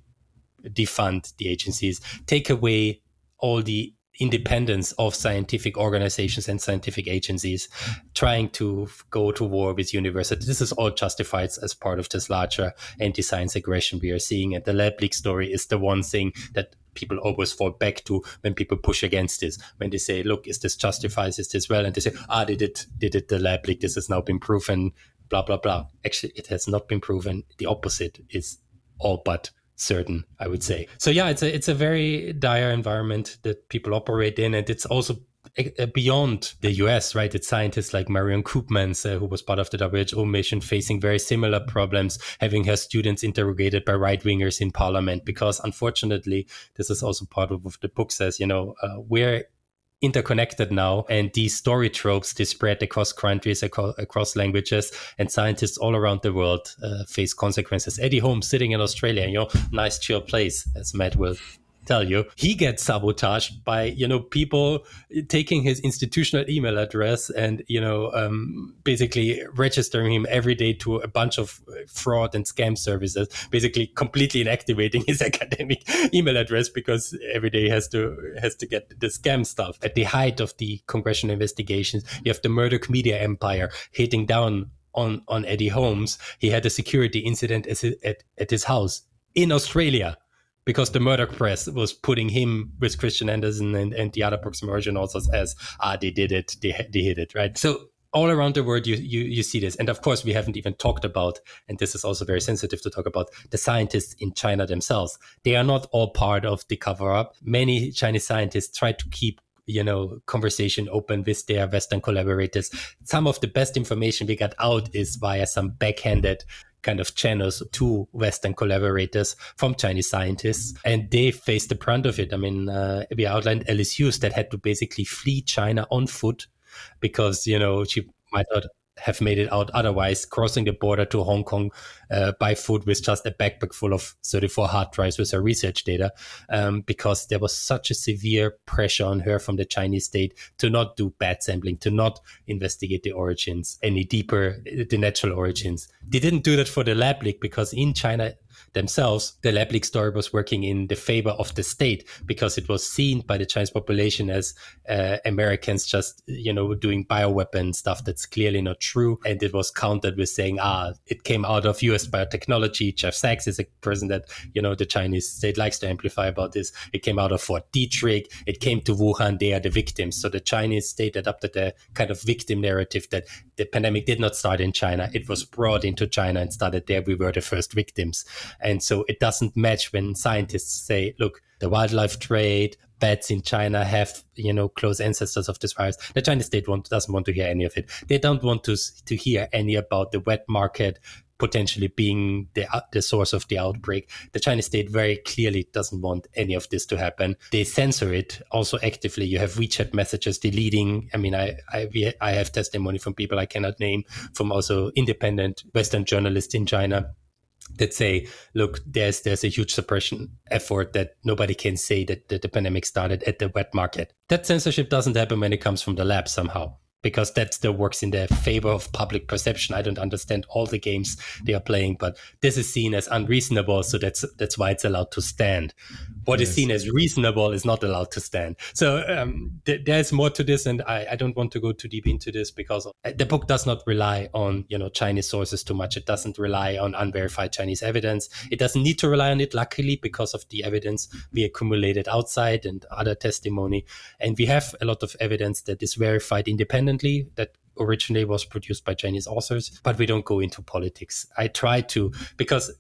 defund the agencies, take away all the independence of scientific organizations and scientific agencies, trying to go to war with universities. This is all justified as part of this larger anti-science aggression we are seeing. And the lab leak story is the one thing that people always fall back to when people push against this. When they say, look, is this justified? Is this well? And they say, they did the lab leak. This has now been proven, blah, blah, blah. Actually, it has not been proven. The opposite is all but certain, I would say. So yeah, it's a very dire environment that people operate in, and it's also beyond the US, right? It's scientists like Marion Koopmans, who was part of the WHO mission, facing very similar problems, having her students interrogated by right-wingers in parliament, because unfortunately, this is also part of what the book says, we're interconnected now, and these story tropes, they spread across countries, across languages, and scientists all around the world face consequences. Eddie Holmes, sitting in Australia, nice chill place, as Matt will tell you, he gets sabotaged by people taking his institutional email address and basically registering him every day to a bunch of fraud and scam services, basically completely inactivating his academic email address because every day he has to get the scam stuff. At the height of the congressional investigations, you have the Murdoch media empire hitting down on Eddie Holmes. He had a security incident at his house in Australia. because the Murdoch press was putting him with Christian Anderson and the other Proximal origin authors as, they did it, they hit it, right? So all around the world, you see this. And of course, we haven't even talked about, and this is also very sensitive to talk about, the scientists in China themselves. They are not all part of the cover-up. Many Chinese scientists try to keep conversation open with their Western collaborators. Some of the best information we got out is via some backhanded kind of channels to Western collaborators from Chinese scientists, and they faced the brunt of it. I mean, we outlined Alice Hughes that had to basically flee China on foot because, she might not have made it out otherwise, crossing the border to Hong Kong by foot with just a backpack full of 34 hard drives with her research data, because there was such a severe pressure on her from the Chinese state to not do bat sampling, to not investigate the origins any deeper, the natural origins. They didn't do that for the lab leak because in China themselves, the lab leak story was working in the favor of the state because it was seen by the Chinese population as Americans just, doing bioweapon stuff that's clearly not true. And it was countered with saying, it came out of US biotechnology. Jeff Sachs is a person that, the Chinese state likes to amplify about this. It came out of Fort Detrick. It came to Wuhan. They are the victims. So the Chinese state adopted a kind of victim narrative that the pandemic did not start in China. It was brought into China and started there. We were the first victims. And so it doesn't match when scientists say, look, the wildlife trade, bats in China have, close ancestors of this virus. The Chinese state doesn't want to hear any of it. They don't want to hear any about the wet market potentially being the source of the outbreak. The Chinese state very clearly doesn't want any of this to happen. They censor it also actively. You have WeChat messages deleting. I mean, I have testimony from people I cannot name, from also independent Western journalists in China that say, look, there's a huge suppression effort that nobody can say that the pandemic started at the wet market. That censorship doesn't happen when it comes from the lab somehow, because that still works in the favor of public perception. I don't understand all the games they are playing, but this is seen as unreasonable, so that's why it's allowed to stand. What is seen as reasonable is not allowed to stand. So there's more to this, and I don't want to go too deep into this because the book does not rely on Chinese sources too much. It doesn't rely on unverified Chinese evidence. It doesn't need to rely on it, luckily, because of the evidence we accumulated outside and other testimony. And we have a lot of evidence that is verified independently, that originally was produced by Chinese authors, but we don't go into politics. I try to, because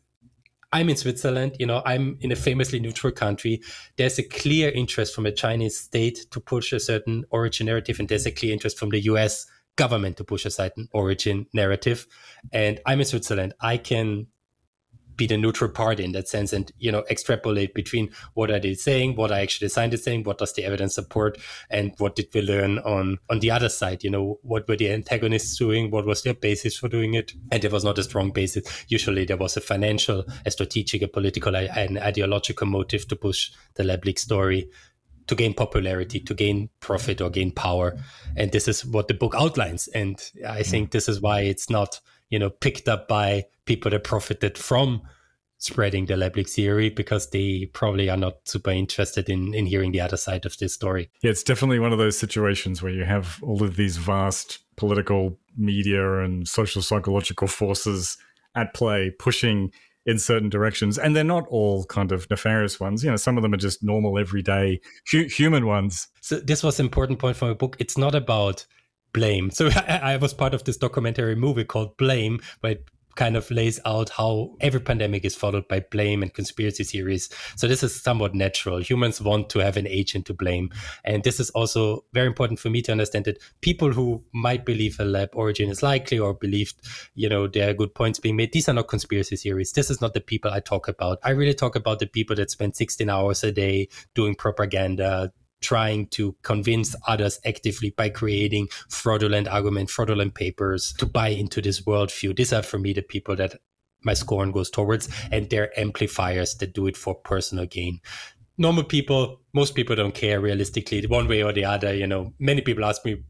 I'm in Switzerland, I'm in a famously neutral country. There's a clear interest from the Chinese state to push a certain origin narrative, and there's a clear interest from the US government to push a certain origin narrative. And I'm in Switzerland. I can be the neutral party in that sense and, extrapolate between what are they saying, what are actually the scientists saying, what does the evidence support, and what did we learn on the other side, what were the antagonists doing, what was their basis for doing it. And there was not a strong basis. Usually there was a financial, a strategic, a political, an ideological motive to push the lab leak story, to gain popularity, to gain profit or gain power. And this is what the book outlines. And I think this is why it's not, picked up by people that profited from spreading the lab leak theory, because they probably are not super interested in hearing the other side of this story. Yeah, it's definitely one of those situations where you have all of these vast political media and social psychological forces at play pushing in certain directions. And they're not all kind of nefarious ones. Some of them are just normal, everyday human ones. So this was an important point from my book. It's not about blame. So I was part of this documentary movie called Blame, where it kind of lays out how every pandemic is followed by blame and conspiracy theories. So this is somewhat natural. Humans want to have an agent to blame. And this is also very important for me to understand that people who might believe a lab origin is likely, or believed, there are good points being made, these are not conspiracy theories. This is not the people I talk about. I really talk about the people that spend 16 hours a day doing propaganda, trying to convince others actively by creating fraudulent argument, fraudulent papers to buy into this worldview. These are, for me, the people that my scorn goes towards, and they're amplifiers that do it for personal gain. Normal people, most people don't care realistically, one way or the other. Many people ask me,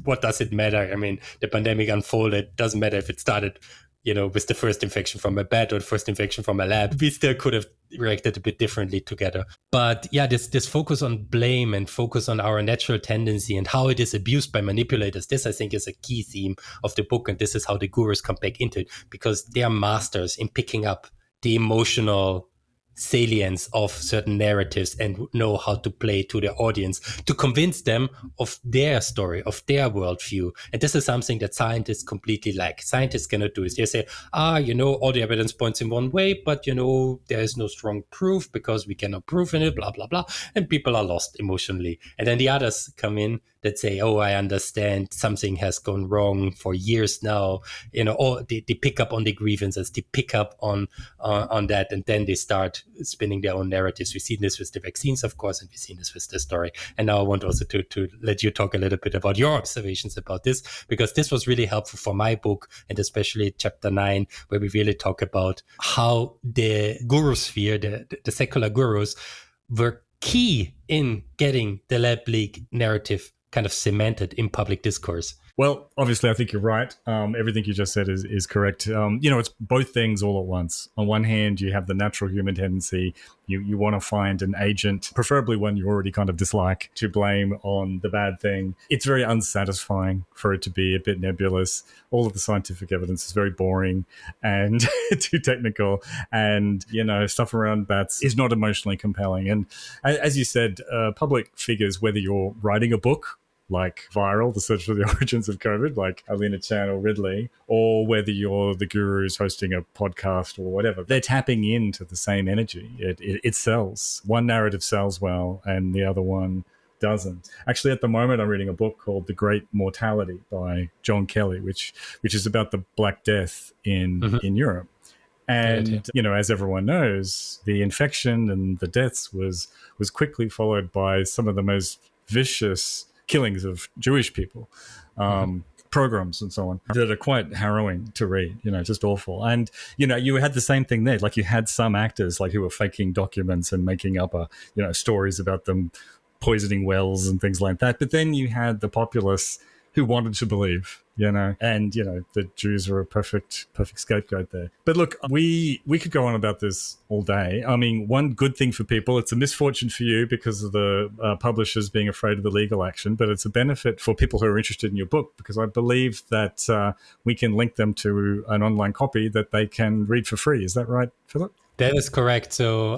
what does it matter? I mean, the pandemic unfolded. Doesn't matter if it started with the first infection from a bat or the first infection from a lab. We still could have reacted a bit differently together. But yeah, this focus on blame and focus on our natural tendency and how it is abused by manipulators, this I think is a key theme of the book. And this is how the gurus come back into it, because they are masters in picking up the emotional salience of certain narratives and know how to play to their audience to convince them of their story, of their worldview. And this is something that scientists completely lack. Scientists cannot do is they say, all the evidence points in one way, but there is no strong proof because we cannot prove in it, blah, blah, blah. And people are lost emotionally. And then the others come in that say, I understand something has gone wrong for years now, or they pick up on the grievances, they pick up on that, and then they start spinning their own narratives. We've seen this with the vaccines, of course, and we've seen this with the story. And now I want also to let you talk a little bit about your observations about this, because this was really helpful for my book, and especially chapter 9, where we really talk about how the guru sphere, the secular gurus, were key in getting the lab leak narrative kind of cemented in public discourse. Well, obviously, I think you're right. Everything you just said is correct. It's both things all at once. On one hand, you have the natural human tendency. You want to find an agent, preferably one you already kind of dislike, to blame on the bad thing. It's very unsatisfying for it to be a bit nebulous. All of the scientific evidence is very boring and too technical. And, stuff around bats is not emotionally compelling. And as you said, public figures, whether you're writing a book, like Viral, the search for the origins of COVID, like Alina Chan or Ridley, or whether you're the gurus hosting a podcast or whatever, they're tapping into the same energy. It sells. One narrative sells well and the other one doesn't. Actually, at the moment, I'm reading a book called The Great Mortality by John Kelly, which is about the Black Death in Europe. And, as everyone knows, the infection and the deaths was quickly followed by some of the most vicious killings of Jewish people, pogroms and so on, that are quite harrowing to read, just awful. And, you had the same thing there. Like, you had some actors who were faking documents and making up stories about them poisoning wells and things like that. But then you had the populace who wanted to believe, and, the Jews are a perfect scapegoat there. But look, we could go on about this all day. I mean, one good thing for people, it's a misfortune for you because of the publishers being afraid of the legal action, but it's a benefit for people who are interested in your book, because I believe that we can link them to an online copy that they can read for free. Is that right, Philip? That is correct. So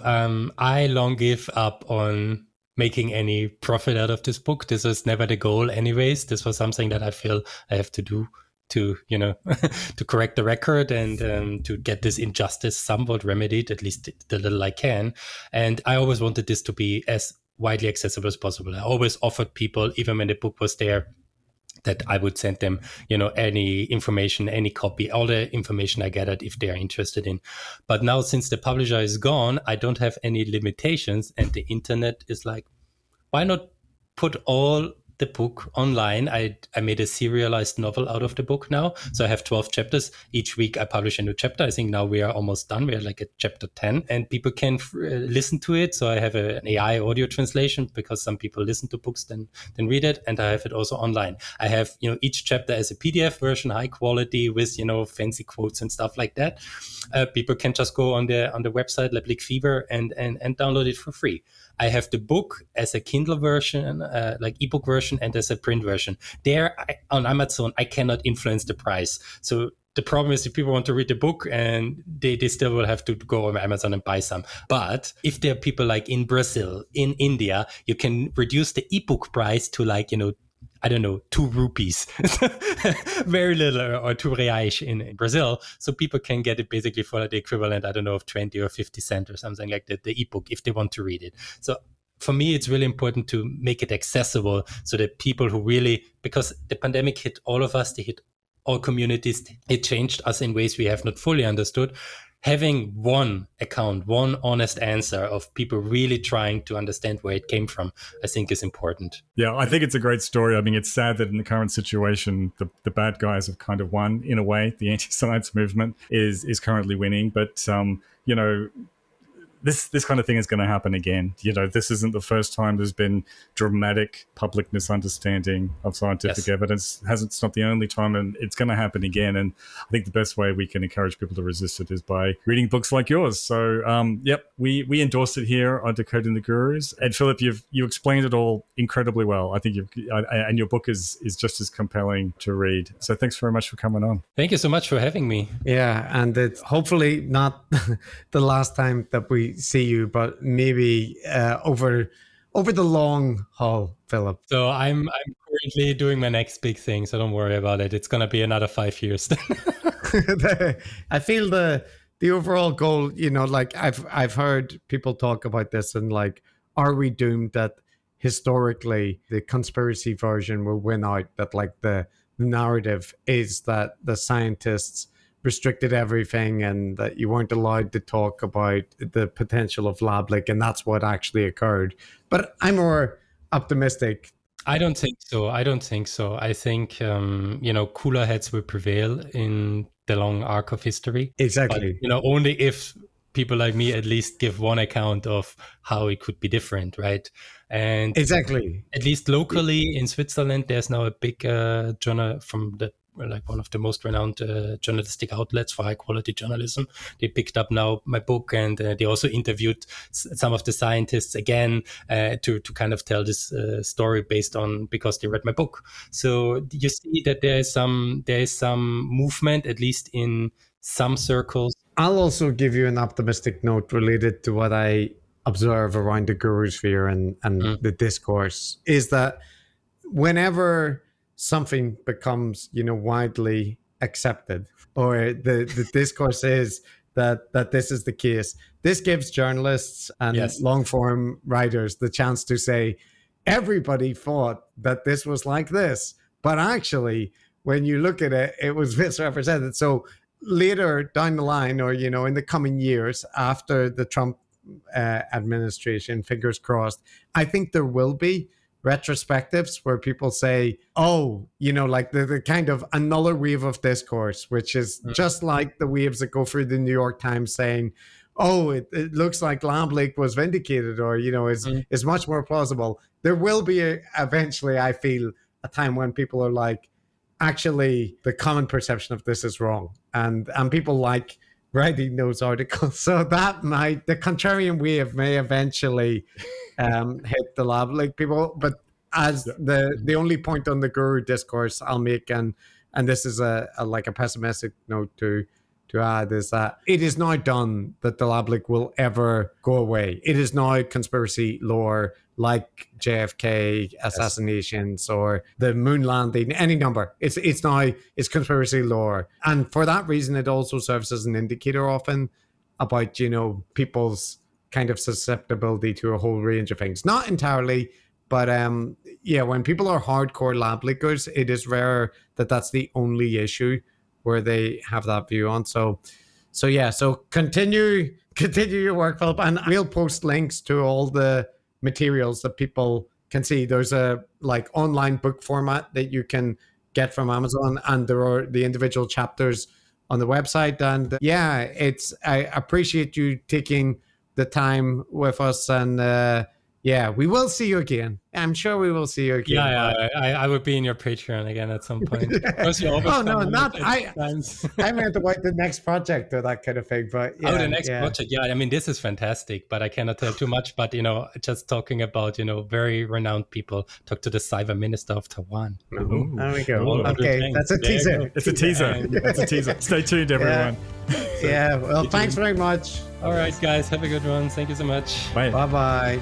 I long give up on making any profit out of this book. This was never the goal anyways. This was something that I feel I have to do to, to correct the record and to get this injustice somewhat remedied, at least the little I can. And I always wanted this to be as widely accessible as possible. I always offered people, even when the book was there, that I would send them, any information, any copy, all the information I gathered if they are interested in. But now, since the publisher is gone, I don't have any limitations, and the internet is like, why not put all the book online? I made a serialized novel out of the book now. So I have 12 chapters. Each week I publish a new chapter. I think now we are almost done. We are like at chapter 10 and people can listen to it. So I have an AI audio translation because some people listen to books then read it. And I have it also online. I have, each chapter as a PDF version, high quality with, fancy quotes and stuff like that. People can just go on the website, favour, and download it for free. I have the book as a Kindle version, like ebook version, and as a print version. There on Amazon, I cannot influence the price. So the problem is if people want to read the book, and they still will have to go on Amazon and buy some. But if there are people like in Brazil, in India, you can reduce the ebook price to I don't know, 2 rupees, very little, or 2 reais in Brazil. So people can get it basically for the equivalent, I don't know, of 20 or 50 cents or something like that, the ebook, if they want to read it. So for me, it's really important to make it accessible so that people who really, because the pandemic hit all of us, they hit all communities, it changed us in ways we have not fully understood. Having one account, one honest answer of people really trying to understand where it came from, I think is important. Yeah, I think it's a great story. I mean, it's sad that in the current situation, the bad guys have kind of won in a way. The anti-science movement is currently winning. But, this kind of thing is going to happen again. This isn't the first time there's been dramatic public misunderstanding of scientific evidence. It's not the only time, and it's going to happen again. And I think the best way we can encourage people to resist it is by reading books like yours. So, we endorse it here on Decoding the Gurus. And Philip, you explained it all incredibly well. I think and your book is just as compelling to read. So thanks very much for coming on. Thank you so much for having me. Yeah, and it's hopefully not the last time that we see you, but maybe over the long haul, Philip. So I'm currently doing my next big thing, so don't worry about it. It's gonna be another 5 years. I feel the overall goal, like I've heard people talk about this, and like, are we doomed that historically the conspiracy version will win out? That like the narrative is that the scientists restricted everything and that you weren't allowed to talk about the potential of lab leak, and that's what actually occurred. But I'm more optimistic. I don't think so. I think, cooler heads will prevail in the long arc of history. Exactly. But, only if people like me at least give one account of how it could be different, right? And exactly. At least locally in Switzerland, there's now a big journal from one of the most renowned journalistic outlets for high quality journalism. They picked up now my book, and they also interviewed some of the scientists again to kind of tell this story because they read my book. So you see that there is some movement, at least in some circles. I'll also give you an optimistic note related to what I observe around the guru sphere and the discourse, is that whenever something becomes, widely accepted, or the discourse is that this is the case, this gives journalists and long form writers the chance to say, everybody thought that this was like this, but actually, when you look at it, it was misrepresented. So later down the line, or, in the coming years after the Trump administration, fingers crossed, I think there will be retrospectives where people say, oh, like the kind of another wave of discourse, which is just like the waves that go through the New York Times saying, oh, it looks like lab leak was vindicated, or, is much more plausible. There will be eventually, I feel, a time when people are like, actually, the common perception of this is wrong. And people like writing those articles. So the contrarian wave may eventually hit the lab leak people. But as the only point on the guru discourse I'll make, and this is a pessimistic note to add, is that it is now done that the lab leak will ever go away. It is now conspiracy lore, like JFK assassinations or the moon landing, any number. It's conspiracy lore. And for that reason, it also serves as an indicator often about, people's kind of susceptibility to a whole range of things. Not entirely, but when people are hardcore lab leakers, it is rare that that's the only issue where they have that view on. So continue your work, Philip, and we'll post links to all the materials that people can see. There's a online book format that you can get from Amazon, and there are the individual chapters on the website. And I appreciate you taking the time with us, and we will see you again. I'm sure we will see you again. I would be in your Patreon again at some point. Oh no, not I. I meant about the next project or that kind of thing. But the next project. Yeah, I mean, this is fantastic, but I cannot tell too much. But just talking about very renowned people. Talk to the cyber minister of Taiwan. Ooh. There we go. Okay, that's a teaser. It's a teaser. That's a teaser. Stay tuned, everyone. Well, thanks very much. All right, guys, have a good one. Thank you so much. Bye. Bye.